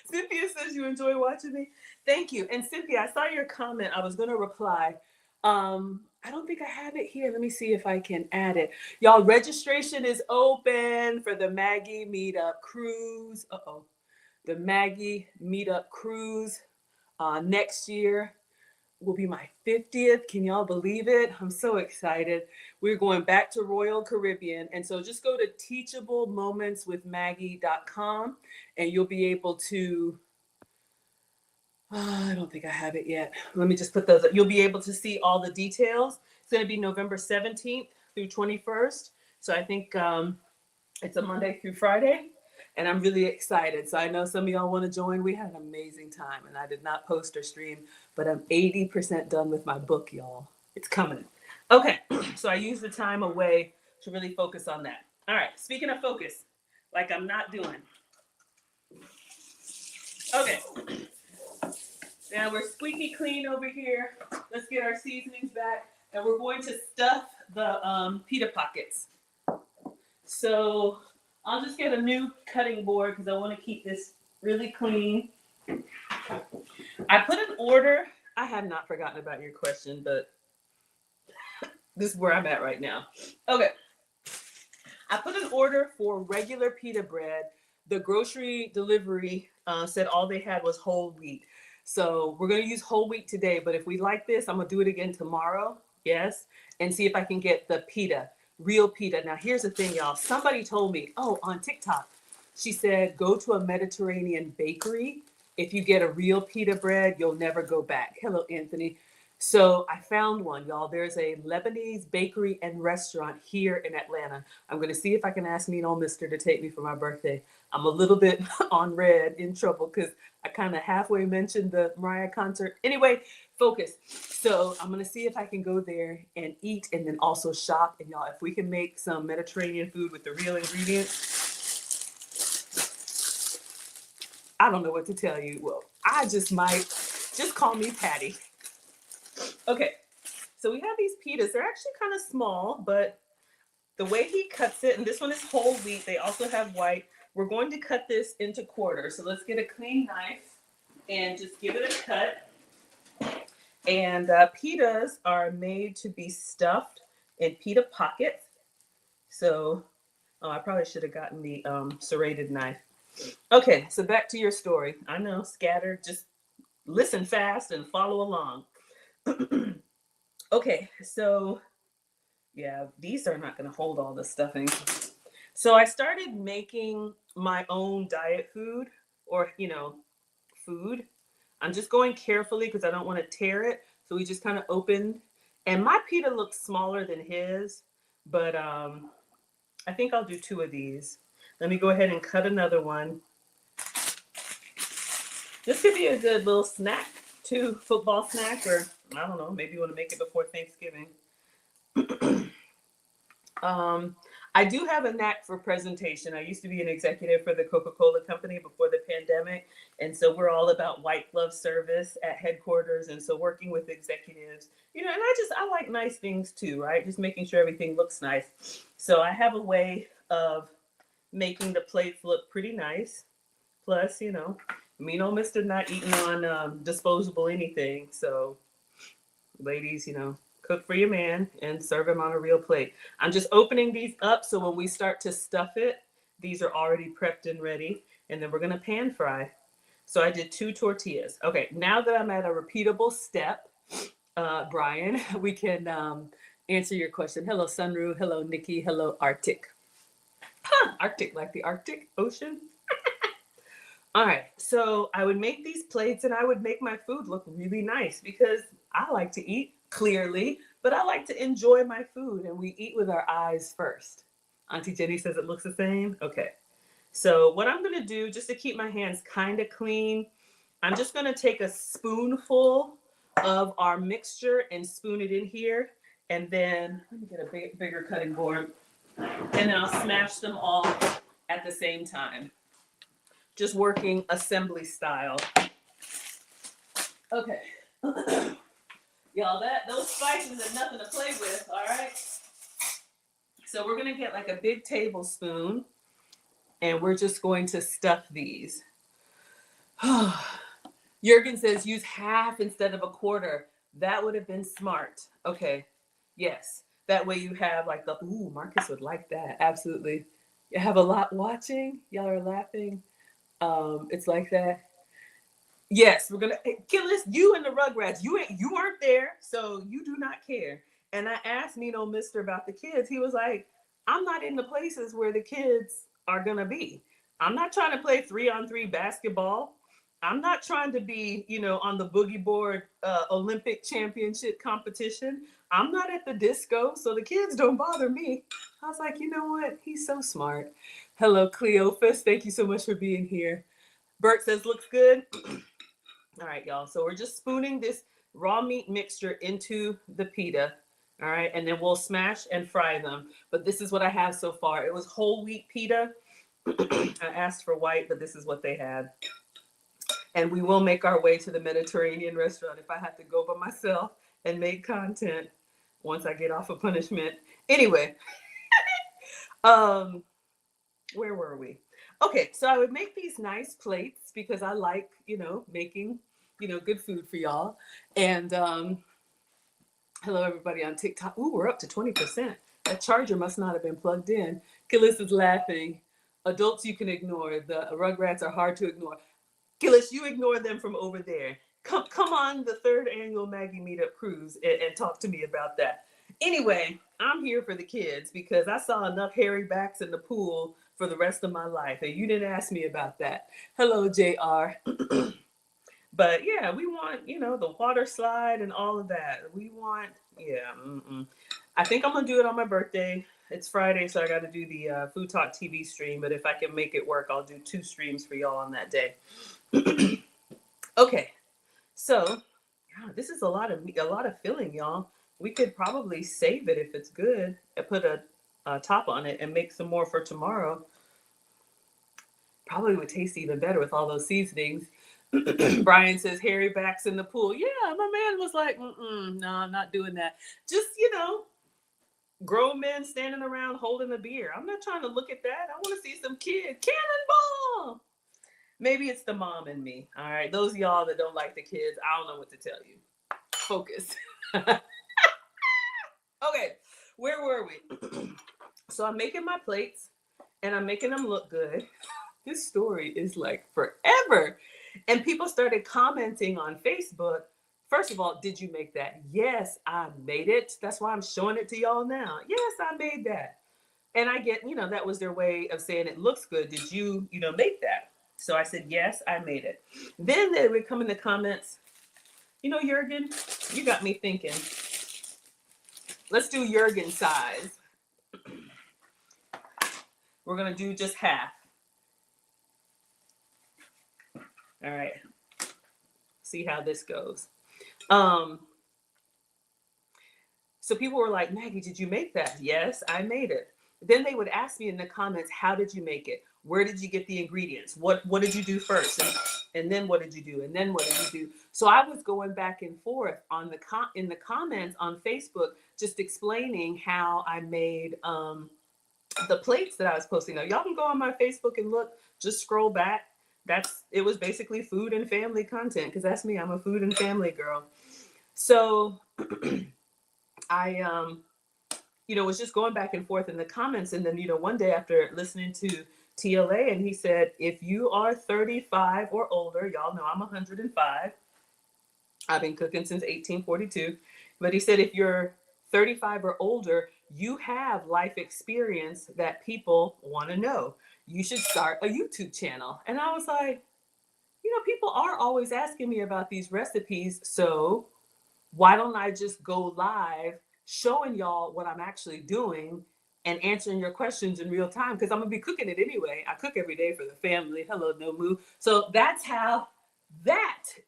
Cynthia says you enjoy watching me. Thank you. And Cynthia, I saw your comment. I was going to reply. I don't think I have it here. Let me see if I can add it. Y'all, registration is open for the Maggie Meetup Cruise. The Maggie Meetup Cruise next year will be my 50th. Can y'all believe it? I'm so excited. We're going back to Royal Caribbean. And so just go to teachablemomentswithmaggie.com and you'll be able to, I don't think I have it yet. Let me just put those up. You'll be able to see all the details. It's going to be November 17th through 21st. So I think it's a Monday through Friday. And I'm really excited. So I know some of y'all want to join. We had an amazing time. And I did not post or stream, but I'm 80% done with my book, y'all. It's coming. Okay. So I used the time away to really focus on that. All right. Speaking of focus, like I'm not doing. Okay. Now we're squeaky clean over here. Let's get our seasonings back. And we're going to stuff the pita pockets. So I'll just get a new cutting board because I want to keep this really clean. I put an order. I have not forgotten about your question, but this is where I'm at right now. Okay. I put an order for regular pita bread. The grocery delivery said all they had was whole wheat. So we're going to use whole wheat today, but if we like this, I'm going to do it again tomorrow. Yes. And see if I can get the pita. Real pita. Now, here's the thing, y'all. Somebody told me, on TikTok, she said, go to a Mediterranean bakery. If you get a real pita bread, you'll never go back. Hello, Anthony. So I found one, y'all. There's a Lebanese bakery and restaurant here in Atlanta. I'm going to see if I can ask Mean Old Mister to take me for my birthday. I'm a little bit on red, in trouble, because I kind of halfway mentioned the Mariah concert. Anyway, focus. So I'm going to see if I can go there and eat and then also shop. And y'all, if we can make some Mediterranean food with the real ingredients, I don't know what to tell you. Well, I just might. Just call me Patty. Okay, so we have these pitas. They're actually kind of small, but the way he cuts it, and this one is whole wheat. They also have white. We're going to cut this into quarters. So let's get a clean knife and just give it a cut. And pitas are made to be stuffed in pita pockets. So, I probably should have gotten the serrated knife. Okay, so back to your story. I know, scattered. Just listen fast and follow along. Okay, so yeah, these are not going to hold all the stuffing. So I started making my own diet food, or food. I'm just going carefully because I don't want to tear it. So we just kind of opened, and my pita looks smaller than his, but I think I'll do 2 of these. Let me go ahead and cut another one. This could be a good little snack too, football snack, or I don't know, maybe you want to make it before Thanksgiving. I do have a knack for presentation. I used to be an executive for the Coca-Cola company before the pandemic. And so we're all about white glove service at headquarters. And so working with executives, and I like nice things too, right? Just making sure everything looks nice. So I have a way of making the plates look pretty nice. Plus, Mean Old Mister not eating on disposable anything. So ladies, cook for your man and serve him on a real plate. I'm just opening these up so when we start to stuff it, these are already prepped and ready. And then we're going to pan fry. So I did 2 tortillas. Okay, now that I'm at a repeatable step, Brian, we can answer your question. Hello, Sunru. Hello, Nikki. Hello, Arctic. Arctic, like the Arctic Ocean. All right, so I would make these plates and I would make my food look really nice because I like to eat, clearly, but I like to enjoy my food, and we eat with our eyes first. Auntie Jenny says it looks the same. Okay, so what I'm gonna do, just to keep my hands kind of clean, I'm just gonna take a spoonful of our mixture and spoon it in here, and then let me get a bigger cutting board, and then I'll smash them all at the same time. Just working assembly style. Okay. Y'all, those spices are nothing to play with, all right? So we're gonna get like a big tablespoon, and we're just going to stuff these. Jurgen says use half instead of a quarter. That would have been smart. Okay, yes. That way you have like Marcus would like that, absolutely. You have a lot watching, y'all are laughing. It's like that. Yes, we're gonna kill this. You and the Rugrats. You weren't there, so you do not care. And I asked Mean Old Mister about the kids. He was like, "I'm not in the places where the kids are gonna be. I'm not trying to play 3-on-3 basketball. I'm not trying to be, on the boogie board Olympic championship competition. I'm not at the disco, so the kids don't bother me." I was like, you know what? He's so smart. Hello, Cleophas. Thank you so much for being here. Bert says, looks good. All right, y'all. So we're just spooning this raw meat mixture into the pita. All right. And then we'll smash and fry them. But this is what I have so far. It was whole wheat pita. I asked for white, but this is what they had. And we will make our way to the Mediterranean restaurant if I have to go by myself and make content once I get off of punishment. Anyway, where were we? Okay, so I would make these nice plates because I like, making, good food for y'all. And hello, everybody on TikTok. Ooh, we're up to 20%. That charger must not have been plugged in. Killis is laughing. Adults you can ignore. The Rugrats are hard to ignore. Killis, you ignore them from over there. Come on the 3rd annual Maggie Meetup Cruise and talk to me about that. Anyway, I'm here for the kids because I saw enough hairy backs in the pool for the rest of my life, and you didn't ask me about that. Hello, JR. But yeah, we want, the water slide and all of that. We want, yeah. I think I'm gonna do it on my birthday. It's Friday, so I got to do the Food Talk TV stream. But if I can make it work, I'll do 2 streams for y'all on that day. Okay, so this is a lot of filling, y'all. We could probably save it if it's good and put a top on it and make some more for tomorrow. Probably would taste even better with all those seasonings. Brian says Harry backs in the pool. Yeah, my man was like, no, I'm not doing that. Just, grown men standing around holding a beer. I'm not trying to look at that. I want to see some kids. Cannonball! Maybe it's the mom in me. All right. Those of y'all that don't like the kids, I don't know what to tell you. Focus. Okay. Where were we? So I'm making my plates and I'm making them look good. This story is like forever. And people started commenting on Facebook. First of all, did you make that? Yes, I made it. That's why I'm showing it to y'all now. Yes, I made that. And I get, that was their way of saying it looks good. Did you, make that? So I said, yes, I made it. Then they would come in the comments, Jurgen, you got me thinking. Let's do Jurgen size. We're going to do just half. All right. See how this goes. So people were like, Maggie, did you make that? Yes, I made it. Then they would ask me in the comments, how did you make it? Where did you get the ingredients? What did you do first? And then what did you do? And then what did you do? So I was going back and forth on in the comments on Facebook, just explaining how I made the plates that I was posting. Now, y'all can go on my Facebook and look, just scroll back. It was basically food and family content, because that's me. I'm a food and family girl. So I was just going back and forth in the comments. And then, one day after listening to TLA, and he said, if you are 35 or older, y'all know I'm 105. I've been cooking since 1842. But he said, if you're 35 or older, you have life experience that people want to know. You should start a YouTube channel. And I was like, people are always asking me about these recipes. So why don't I just go live showing y'all what I'm actually doing and answering your questions in real time? Because I'm going to be cooking it anyway. I cook every day for the family. Hello, Nomu. So that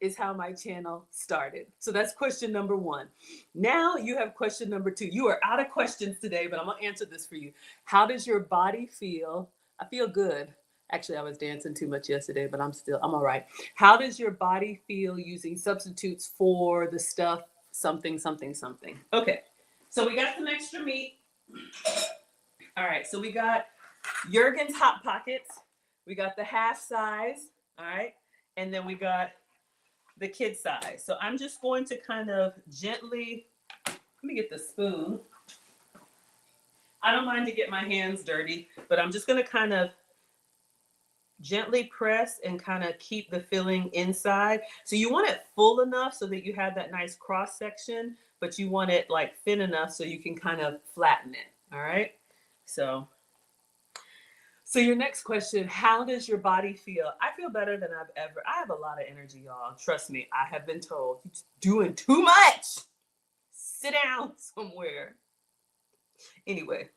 is how my channel started. So that's question number 1. Now you have question number 2. You are out of questions today, but I'm going to answer this for you. How does your body feel? I feel good. Actually, I was dancing too much yesterday, but I'm all right. How does your body feel using substitutes for the stuff, something, something, something? Okay, so we got some extra meat. All right, so we got Jurgen's Hot Pockets. We got the half size, all right? And then we got the kid size. So I'm just going to kind of gently, let me get the spoon. I don't mind to get my hands dirty, but I'm just going to kind of gently press and kind of keep the filling inside. So you want it full enough so that you have that nice cross section, but you want it like thin enough so you can kind of flatten it. All right. So your next question, how does your body feel? I feel better than I have a lot of energy, y'all. Trust me. I have been told you're doing too much. Sit down somewhere. Anyway,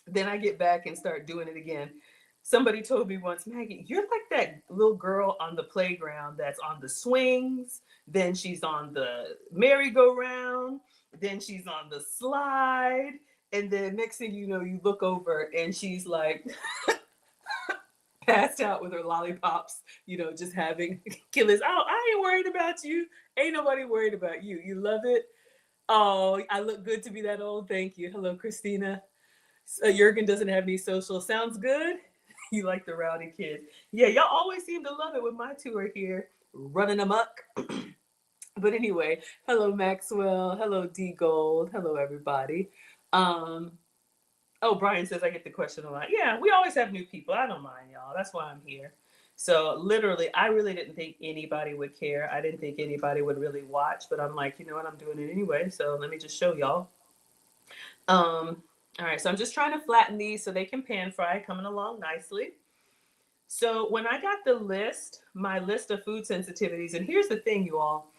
then I get back and start doing it again. Somebody told me once, Maggie, you're like that little girl on the playground that's on the swings, then she's on the merry-go-round, then she's on the slide, and then next thing you know, you look over and she's like passed out with her lollipops, just having killers. Oh, I ain't worried about you. Ain't nobody worried about you. You love it. Oh, I look good to be that old. Thank you. Hello, Christina. Jurgen doesn't have any social. Sounds good. You like the rowdy kid. Yeah, y'all always seem to love it when my two are here running amok. But anyway, hello, Maxwell. Hello, D Gold. Hello, everybody. Brian says I get the question a lot. Yeah, we always have new people. I don't mind, y'all. That's why I'm here. So literally, I really didn't think anybody would care. I didn't think anybody would really watch, but I'm like, you know what? I'm doing it anyway. So let me just show y'all. All right, so I'm just trying to flatten these so they can pan fry, coming along nicely. So when I got the list, my list of food sensitivities, and here's the thing, you all,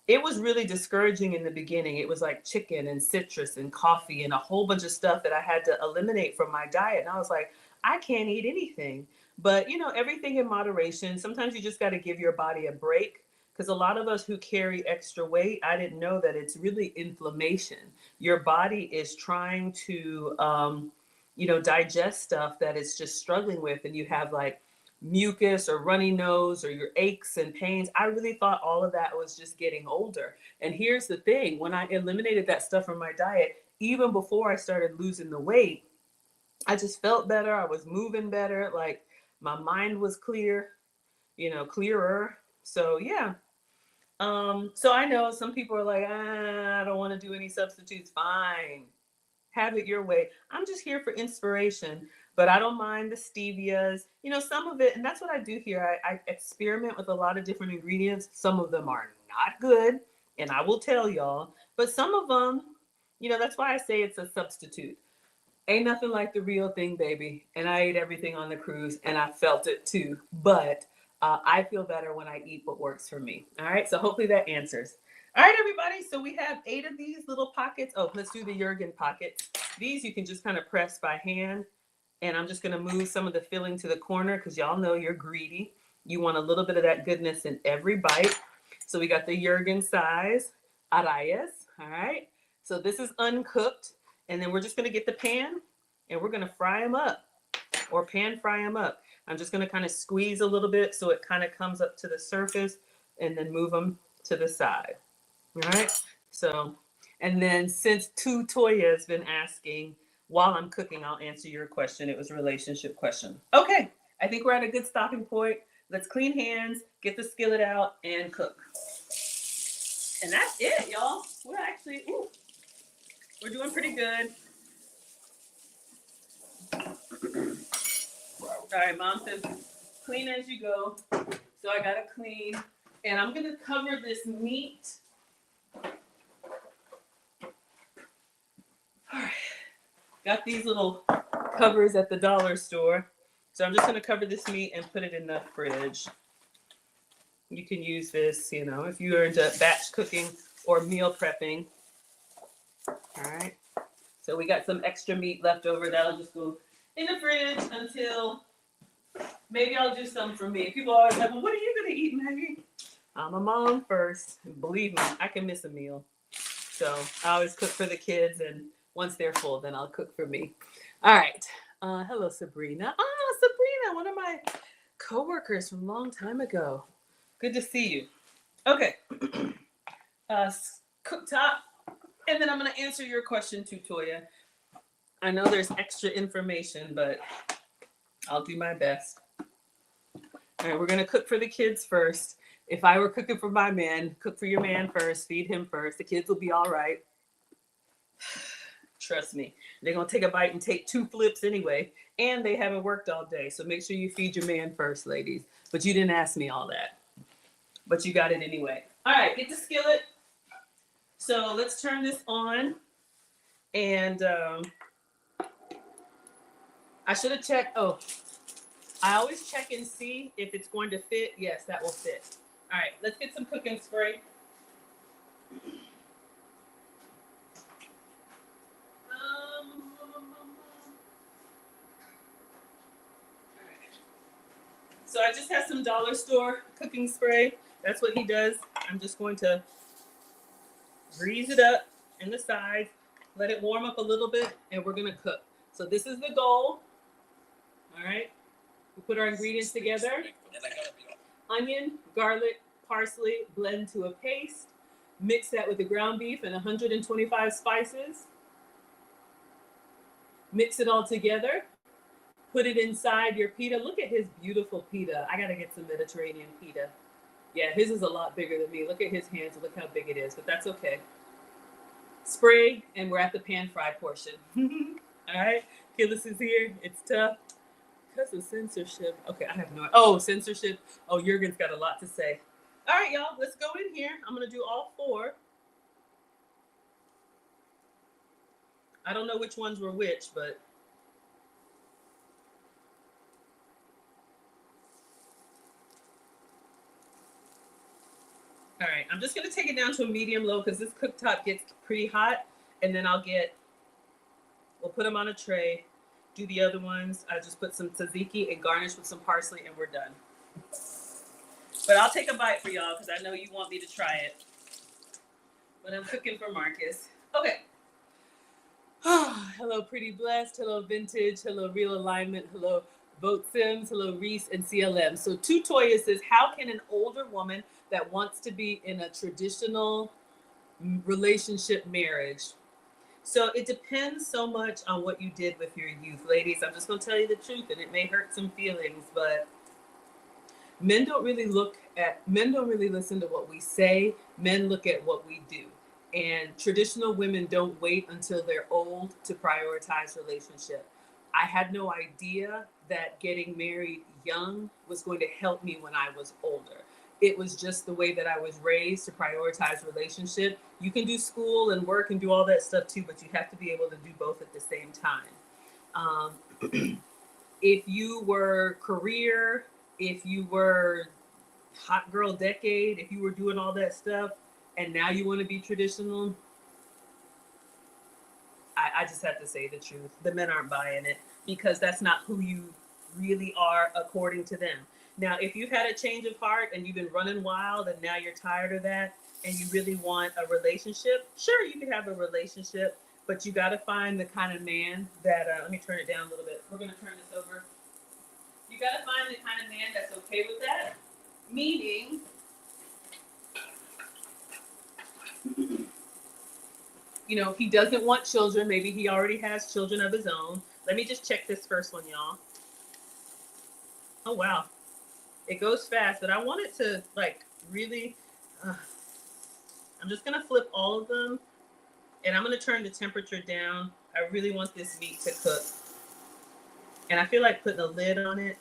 it was really discouraging in the beginning. It was like chicken and citrus and coffee and a whole bunch of stuff that I had to eliminate from my diet. And I was like, I can't eat anything. But, everything in moderation. Sometimes you just got to give your body a break. Because a lot of us who carry extra weight, I didn't know that it's really inflammation. Your body is trying to, digest stuff that it's just struggling with. And you have like mucus or runny nose or your aches and pains. I really thought all of that was just getting older. And here's the thing, when I eliminated that stuff from my diet, even before I started losing the weight, I just felt better. I was moving better. Like my mind was clear, clearer. So yeah. So I know some people are like, I don't want to do any substitutes. Fine, have it your way. I'm just here for inspiration, but I don't mind the stevias. Some of it, and that's what I do here. I experiment with a lot of different ingredients. Some of them are not good, and I will tell y'all, but some of them, that's why I say it's a substitute. Ain't nothing like the real thing, baby. And I ate everything on the cruise, and I felt it too. But I feel better when I eat what works for me. All right, so hopefully that answers. All right, everybody. So we have 8 of these little pockets. Oh, let's do the Jurgen pockets. These you can just kind of press by hand. And I'm just going to move some of the filling to the corner because y'all know you're greedy. You want a little bit of that goodness in every bite. So we got the Jurgen size, Arayes. All right. So this is uncooked. And then we're just going to get the pan and we're going to fry them up or pan fry them up. I'm just going to kind of squeeze a little bit so it kind of comes up to the surface and then move them to the side. All right. So, and then since Toya has been asking while I'm cooking, I'll answer your question. It was a relationship question. Okay. I think we're at a good stopping point. Let's clean hands, get the skillet out, and cook. And that's it, y'all. We're actually, we're doing pretty good. All right, Mom says, clean as you go. So I gotta clean. And I'm gonna cover this meat. All right. Got these little covers at the dollar store. So I'm just gonna cover this meat and put it in the fridge. You can use this, if you're into batch cooking or meal prepping. All right. So we got some extra meat left over. That'll just go in the fridge until maybe I'll do some for me. People are always like, well, what are you going to eat, Maggie? I'm a mom first. Believe me, I can miss a meal. So I always cook for the kids, and once they're full, then I'll cook for me. All right. Hello, Sabrina. Sabrina, one of my coworkers from a long time ago. Good to see you. Okay. Cooktop. And then I'm going to answer your question too, Toya. I know there's extra information, but I'll do my best. All right, we're going to cook for the kids first. If I were cooking for my man, cook for your man first, feed him first. The kids will be all right. Trust me. They're going to take a bite and take 2 flips anyway. And they haven't worked all day. So make sure you feed your man first, ladies. But you didn't ask me all that. But you got it anyway. All right, get the skillet. So let's turn this on. And I should have checked. Oh, I always check and see if it's going to fit. Yes, that will fit. All right, let's get some cooking spray. So I just have some dollar store cooking spray. That's what he does. I'm just going to grease it up in the sides, let it warm up a little bit, and we're going to cook. So this is the goal. All right. We put our ingredients together. Onion, garlic, parsley, blend to a paste. Mix that with the ground beef and 125 spices. Mix it all together. Put it inside your pita. Look at his beautiful pita. I got to get some Mediterranean pita. Yeah, his is a lot bigger than me. Look at his hands. Look how big it is, but that's okay. Spray, and we're at the pan fry portion. All right. Killis is here. It's tough. Because of censorship. Okay, I have no idea. Oh, censorship. Oh, Jurgen's got a lot to say. All right, y'all. Let's go in here. I'm going to do all 4. I don't know which ones were which, but All right, I'm just gonna take it down to a medium low because this cooktop gets pretty hot, and then we'll put them on a tray, do the other ones. I just put some tzatziki and garnish with some parsley, and we're done. But I'll take a bite for y'all because I know you want me to try it. But I'm cooking for Marcus. Okay. Hello, Pretty Blessed. Hello, Vintage. Hello, Real Alignment. Hello, Boat Sims. Hello, Reese and CLM. So, Tutoya says, how can an older woman that wants to be in a traditional relationship marriage? So, it depends so much on what you did with your youth. Ladies, I'm just going to tell you the truth, and it may hurt some feelings, but men don't really listen to what we say. Men look at what we do. And traditional women don't wait until they're old to prioritize relationship. I had no idea that getting married young was going to help me when I was older. It was just the way that I was raised to prioritize relationship. You can do school and work and do all that stuff too, but you have to be able to do both at the same time. If you were career, if you were hot girl decade, if you were doing all that stuff and now you want to be traditional, I just have to say the truth. The men aren't buying it because that's not who you really are according to them. Now, if you've had a change of heart and you've been running wild and now you're tired of that and you really want a relationship, sure, you can have a relationship, but you got to find the kind of man that, let me turn it down a little bit. We're going to turn this over. You got to find the kind of man that's okay with that. Meaning, you know, he doesn't want children. Maybe he already has children of his own. Let me just check this first one, y'all. Oh, wow. It goes fast, but I want it to, like, really... I'm just going to flip all of them, and I'm going to turn the temperature down. I really want this meat to cook. And I feel like putting a lid on it.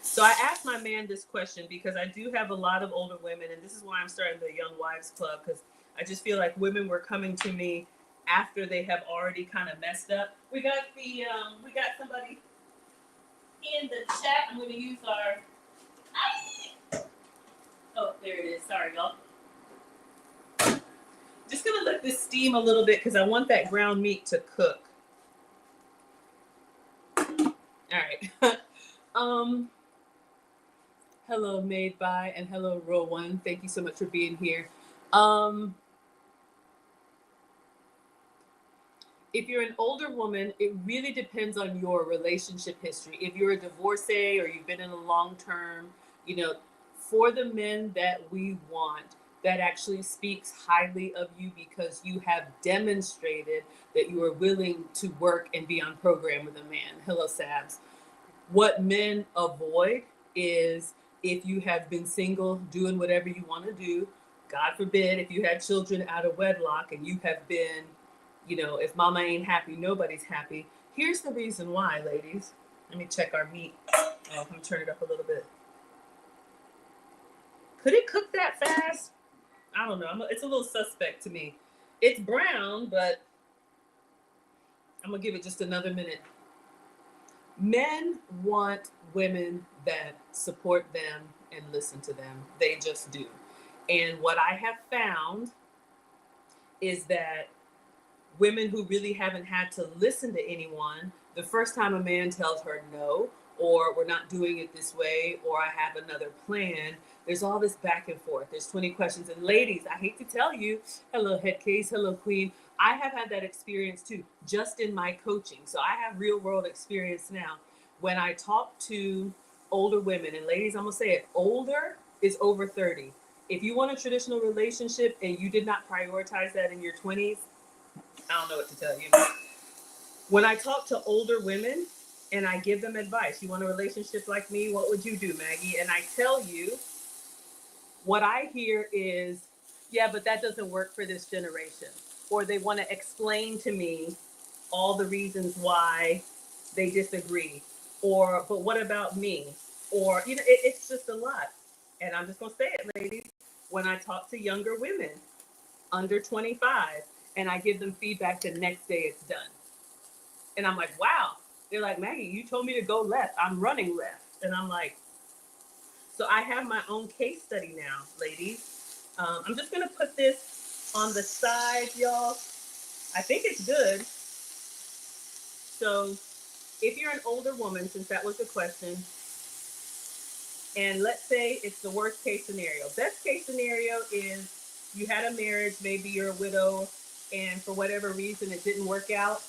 So I asked my man this question because I do have a lot of older women, and this is why I'm starting the Young Wives Club, because I just feel like women were coming to me after they have already kind of messed up. We got somebody in the chat. I'm going to use our... Oh, there it is. Sorry, y'all. Just going to let this steam a little bit because I want that ground meat to cook. All right. Hello, Made By, and hello, Row One. Thank you so much for being here. If you're an older woman, it really depends on your relationship history. If you're a divorcee or you've been in a long term, you know, for the men that we want, that actually speaks highly of you because you have demonstrated that you are willing to work and be on program with a man. Hello, Sabs. What men avoid is if you have been single, doing whatever you want to do. God forbid, if you had children out of wedlock and you have been, you know, if mama ain't happy, nobody's happy. Here's the reason why, ladies. Let me check our meat. Oh, let me turn it up a little bit. Could it cook that fast? I don't know. It's a little suspect to me. It's brown, but I'm going to give it just another minute. Men want women that support them and listen to them. They just do. And what I have found is that women who really haven't had to listen to anyone, the first time a man tells her no, or we're not doing it this way, or I have another plan, there's all this back and forth. There's 20 questions. And ladies, I hate to tell you, hello, head case, hello, queen. I have had that experience too, just in my coaching. So I have real world experience now. When I talk to older women, and ladies, I'm going to say it, older is over 30. If you want a traditional relationship and you did not prioritize that in your 20s, I don't know what to tell you. When I talk to older women and I give them advice, you want a relationship like me? What would you do, Maggie? And I tell you, what I hear is, yeah, but that doesn't work for this generation. Or they want to explain to me all the reasons why they disagree. Or, but what about me? Or, you know, it's just a lot. And I'm just going to say it, ladies. When I talk to younger women under 25 and I give them feedback, the next day it's done. And I'm like, wow. They're like, Maggie, you told me to go left. I'm running left. And I'm like, so I have my own case study now, ladies. I'm just going to put this on the side, y'all. I think it's good. So if you're an older woman, since that was the question, and let's say it's the worst case scenario. Best case scenario is you had a marriage, maybe you're a widow, and for whatever reason it didn't work out,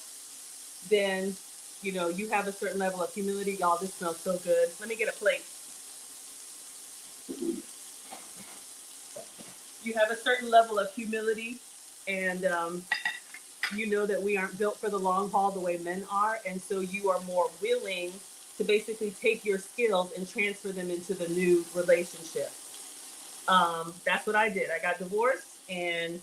then you have a certain level of humility. Y'all, this smells so good. Let me get a plate. You have a certain level of humility, and you know that we aren't built for the long haul the way men are, and so you are more willing to basically take your skills and transfer them into the new relationship. That's what I did. I got divorced, and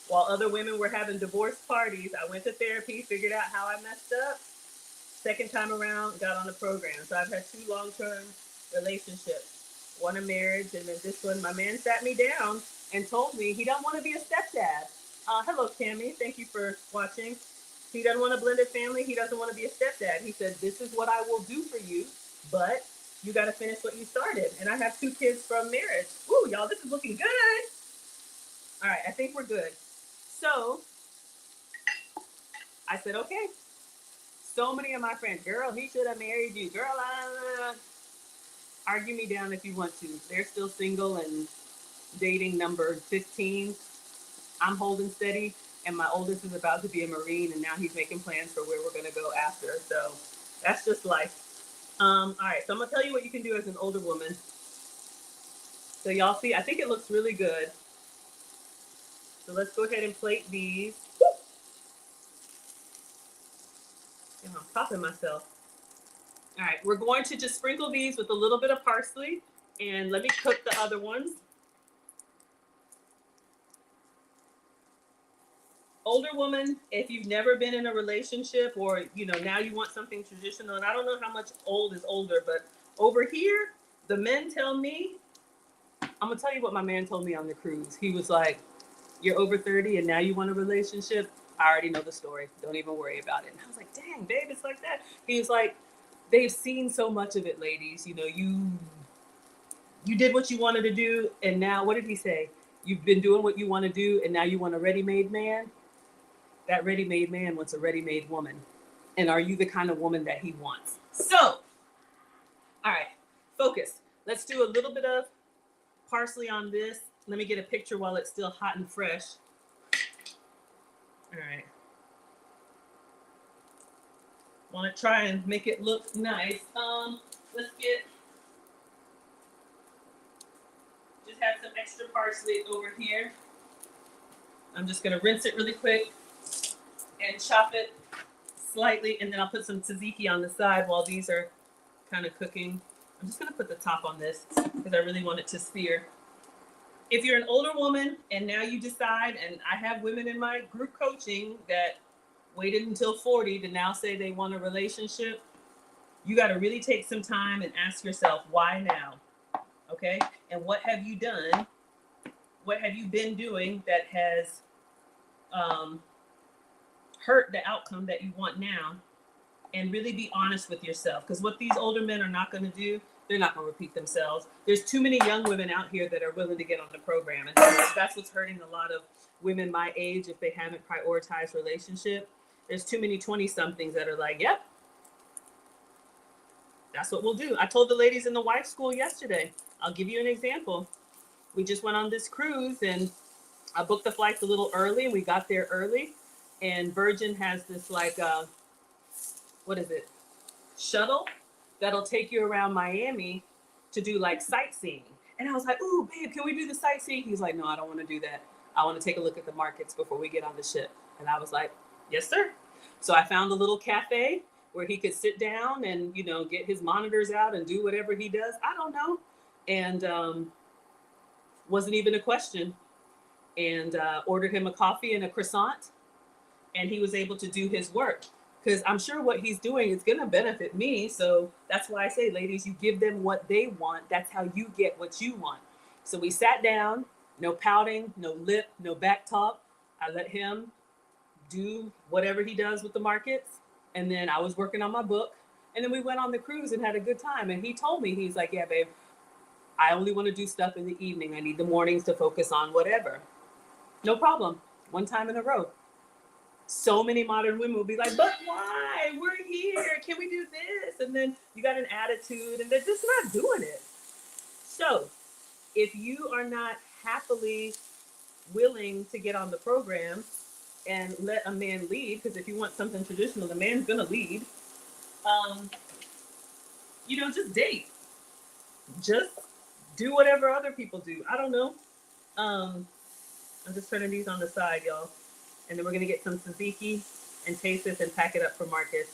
while other women were having divorce parties, I went to therapy, figured out how I messed up. Second time around, got on the program. So I've had 2 long-term relationships, one a marriage, and then this one, my man sat me down and told me he don't want to be a stepdad. Hello, Tammy. Thank you for watching. He doesn't want a blended family. He doesn't want to be a stepdad. He said, this is what I will do for you, but you got to finish what you started. And I have 2 kids from marriage. Woo, y'all, this is looking good. All right, I think we're good. So I said, okay. So many of my friends, girl, he should have married you. Girl, argue me down if you want to. They're still single and dating number 15. I'm holding steady, and my oldest is about to be a Marine, and now he's making plans for where we're going to go after. So that's just life. All right, so I'm going to tell you what you can do as an older woman. So y'all see, I think it looks really good. So let's go ahead and plate these. I'm popping myself. All right, we're going to just sprinkle these with a little bit of parsley, and let me cook the other ones. Older woman, if you've never been in a relationship, or now you want something traditional, and I don't know how much old is older, but over here, the men tell me, I'm gonna tell you what my man told me on the cruise. He was like, you're over 30 and now you want a relationship? I already know the story. Don't even worry about it. And I was like, dang, babe, it's like that. He was like, they've seen so much of it, ladies. You did what you wanted to do, and now, what did he say? You've been doing what you want to do, and now you want a ready-made man? That ready-made man wants a ready-made woman. And are you the kind of woman that he wants? So, all right, focus. Let's do a little bit of parsley on this. Let me get a picture while it's still hot and fresh. All right. Want to try and make it look nice. Let's just have some extra parsley over here. I'm just going to rinse it really quick and chop it slightly, and then I'll put some tzatziki on the side while these are kind of cooking. I'm just going to put the top on this because I really want it to sear. If you're an older woman and now you decide, and I have women in my group coaching that waited until 40 to now say they want a relationship, you got to really take some time and ask yourself, why now? Okay? And what have you done? What have you been doing that has hurt the outcome that you want now? And really be honest with yourself. Because what these older men are not going to do, they're not going to repeat themselves. There's too many young women out here that are willing to get on the program. And that's what's hurting a lot of women my age if they haven't prioritized relationship. There's too many 20-somethings that are like, yep, that's what we'll do. I told the ladies in the wife school yesterday. I'll give you an example. We just went on this cruise, and I booked the flights a little early. We got there early, and Virgin has this what is it? Shuttle that'll take you around Miami to do like sightseeing. And I was like, ooh, babe, can we do the sightseeing? He's like, no, I don't want to do that. I want to take a look at the markets before we get on the ship. And I was like, yes, sir. So I found a little cafe where he could sit down and, get his monitors out and do whatever he does. I don't know. And wasn't even a question. And ordered him a coffee and a croissant. And he was able to do his work. Because I'm sure what he's doing is going to benefit me. So that's why I say, ladies, you give them what they want. That's how you get what you want. So we sat down, no pouting, no lip, no back talk. I let him do whatever he does with the markets. And then I was working on my book. And then we went on the cruise and had a good time. And he told me, he's like, yeah, babe, I only want to do stuff in the evening. I need the mornings to focus on whatever. No problem. One time in a row. So many modern women will be like, but why? We're here. Can we do this? And then you got an attitude and they're just not doing it. So if you are not happily willing to get on the program and let a man lead, because if you want something traditional, the man's going to lead, just date. Just do whatever other people do. I don't know. I'm just turning these on the side, y'all. And then we're going to get some tzatziki and taste this and pack it up for Marcus.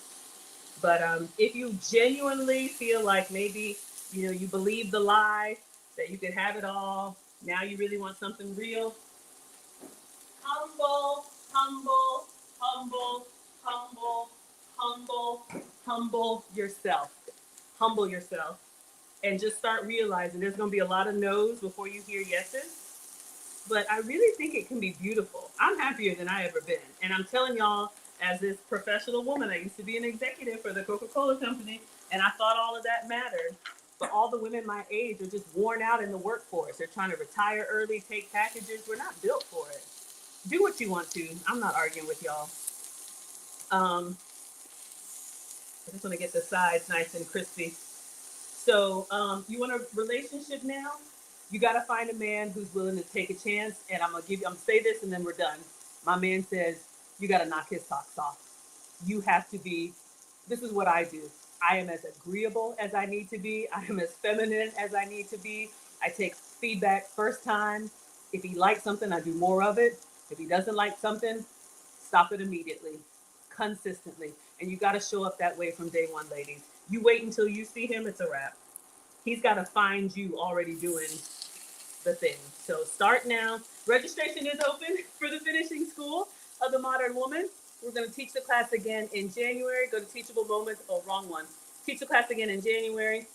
But if you genuinely feel like maybe, you believe the lie that you could have it all, now you really want something real, humble, humble, humble, humble, humble, humble yourself. Humble yourself. And just start realizing there's going to be a lot of no's before you hear yeses. But I really think it can be beautiful. I'm happier than I ever been. And I'm telling y'all, as this professional woman, I used to be an executive for the Coca-Cola company, and I thought all of that mattered. But all the women my age are just worn out in the workforce. They're trying to retire early, take packages. We're not built for it. Do what you want to. I'm not arguing with y'all. I just want to get the sides nice and crispy. So you want a relationship now? You got to find a man who's willing to take a chance. And I'm going to say this and then we're done. My man says, you got to knock his socks off. You have to be, this is what I do. I am as agreeable as I need to be. I am as feminine as I need to be. I take feedback first time. If he likes something, I do more of it. If he doesn't like something, stop it immediately, consistently. And you got to show up that way from day one, ladies. You wait until you see him, it's a wrap. He's got to find you already doing the thing. So start now. Registration is open for the finishing school of the modern woman. We're going to teach the class again in January. Go to Teachable Moments. Oh, wrong one. Teach the class again in January.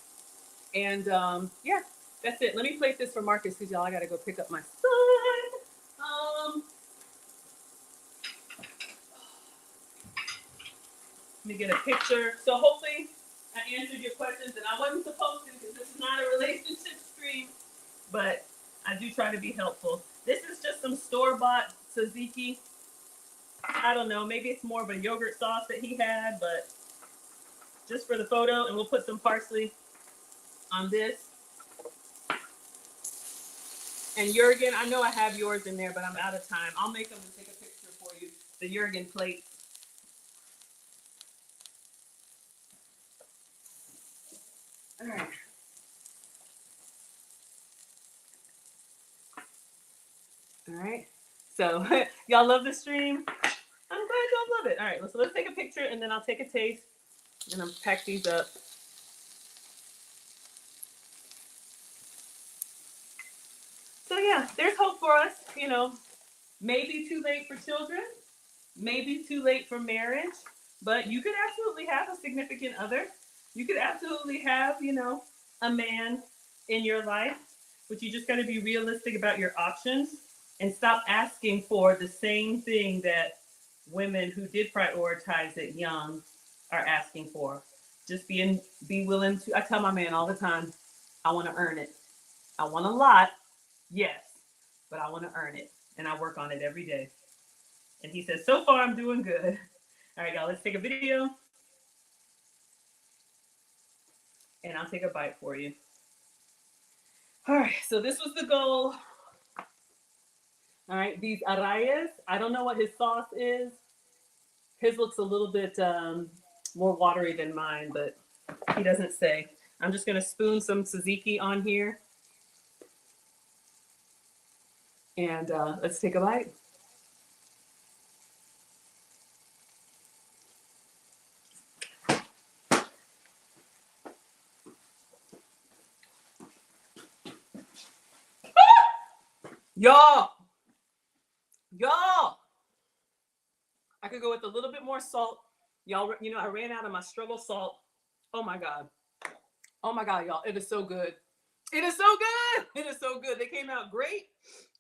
And yeah, that's it. Let me place this for Marcus because y'all, I got to go pick up my son. Let me get a picture. So hopefully I answered your questions, and I wasn't supposed to because this is not a relationship stream, but I do try to be helpful. This is just some store-bought tzatziki. I don't know, maybe it's more of a yogurt sauce that he had, but just for the photo, and we'll put some parsley on this. And Jurgen, I know I have yours in there, but I'm out of time. I'll make them and take a picture for you. The Jurgen plate. All right. All right. So y'all love the stream? I'm glad y'all love it. All right, so let's take a picture and then I'll take a taste and I'll pack these up. So yeah, there's hope for us, maybe too late for children, maybe too late for marriage, but you could absolutely have a significant other. You could absolutely have, a man in your life, but you just got to be realistic about your options and stop asking for the same thing that women who did prioritize it young are asking for. Just be willing to, I tell my man all the time, I want to earn it. I want a lot, yes, but I want to earn it. And I work on it every day. And he says, so far I'm doing good. All right, y'all, let's take a video. And I'll take a bite for you. All right, so this was the goal. All right, these Arayes, I don't know what his sauce is. His looks a little bit more watery than mine, but he doesn't say. I'm just going to spoon some tzatziki on here. And let's take a bite. Y'all, I could go with a little bit more salt. Y'all, I ran out of my struggle salt. Oh my God, y'all, it is so good. It is so good. It is so good. They came out great.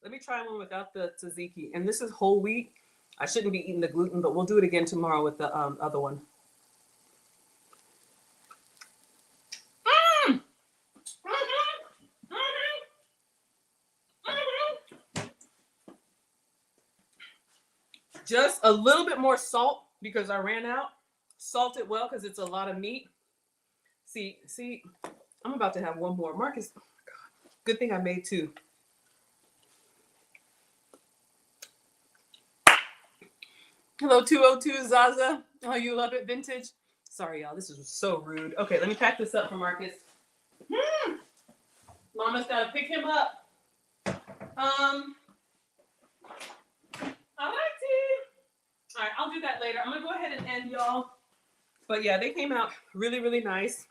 Let me try one without the tzatziki. And this is whole wheat. I shouldn't be eating the gluten, but we'll do it again tomorrow with the other one. Just a little bit more salt because I ran out. Salt it well because it's a lot of meat. See, I'm about to have one more. Marcus, oh my God. Good thing I made two. Hello, 202 Zaza. Oh, you love it, vintage? Sorry, y'all. This is so rude. Okay, let me pack this up for Marcus. Mama's got to pick him up. All right, I'll do that later. I'm going to go ahead and end, y'all. But yeah, they came out really, really nice.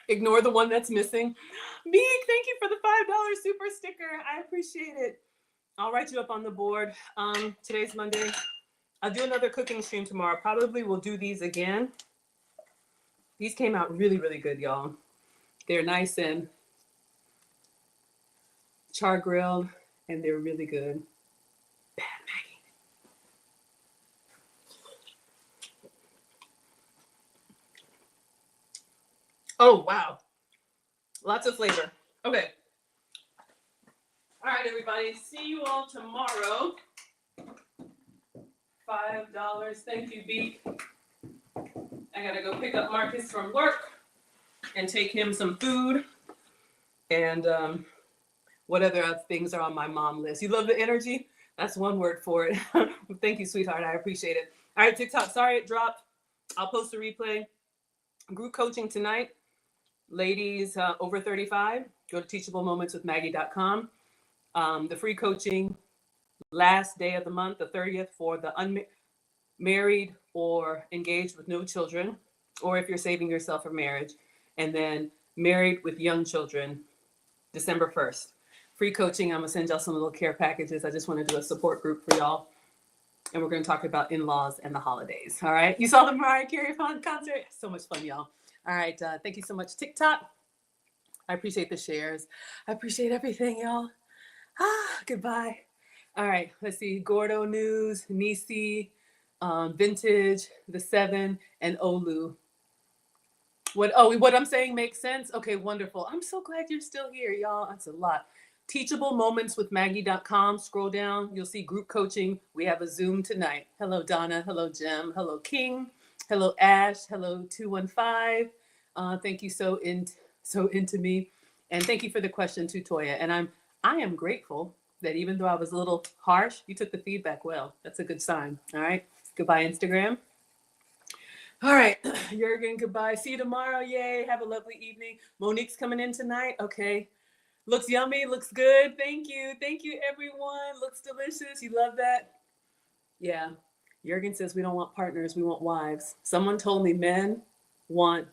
Ignore the one that's missing. Meek, thank you for the $5 super sticker. I appreciate it. I'll write you up on the board. Today's Monday. I'll do another cooking stream tomorrow. Probably we'll do these again. These came out really, really good, y'all. They're nice and char grilled, and they're really good. Bad Maggie. Oh, wow. Lots of flavor. Okay. All right, everybody. See you all tomorrow. $5. Thank you, Beat. I got to go pick up Marcus from work and take him some food. And what other things are on my mom list? You love the energy? That's one word for it. Thank you, sweetheart. I appreciate it. All right, TikTok. Sorry it dropped. I'll post a replay. Group coaching tonight. Ladies over 35, go to teachablemomentswithmaggie.com. The free coaching last day of the month, the 30th, for the unmarried or engaged with no children, or if you're saving yourself for marriage. And then married with young children, December 1st. Free coaching. I'm going to send y'all some little care packages. I just want to do a support group for y'all. And we're going to talk about in-laws and the holidays. All right. You saw the Mariah Carey concert? So much fun, y'all. All right. Thank you so much, TikTok. I appreciate the shares. I appreciate everything, y'all. Goodbye. All right. Let's see. Gordo News, Nisi, Vintage, The Seven, and Olu. What I'm saying makes sense? Okay, wonderful. I'm so glad you're still here, y'all. That's a lot. TeachableMomentsWithMaggie.com. Scroll down. You'll see group coaching. We have a Zoom tonight. Hello, Donna. Hello, Jim. Hello, King. Hello, Ash. Hello, 215. Thank you so into me. And thank you for the question too, Toya. And I am grateful that even though I was a little harsh, you took the feedback well. That's a good sign. All right. Goodbye, Instagram. All right, Jurgen, goodbye. See you tomorrow. Yay. Have a lovely evening. Monique's coming in tonight. Okay. Looks yummy. Looks good. Thank you. Thank you, everyone. Looks delicious. You love that? Yeah. Jurgen says we don't want partners. We want wives. Someone told me men want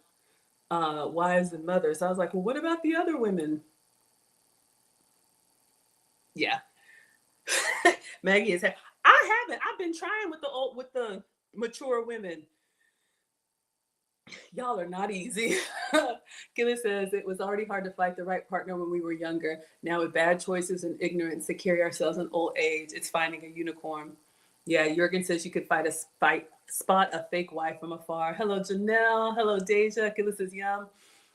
wives and mothers. I was like, well, what about the other women? Yeah. Maggie is. I haven't. I've been trying with the mature women. Y'all are not easy. Gillis says it was already hard to fight the right partner when we were younger. Now with bad choices and ignorance to carry ourselves in old age, it's finding a unicorn. Yeah, Jurgen says you could spot a fake wife from afar. Hello, Janelle. Hello, Deja. Gillis says yum.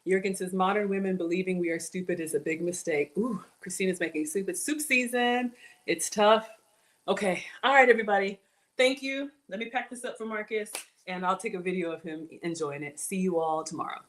Jurgen says modern women believing we are stupid is a big mistake. Ooh, Christina's making soup. It's soup season. It's tough. Okay. All right, everybody. Thank you. Let me pack this up for Marcus. And I'll take a video of him enjoying it. See you all tomorrow.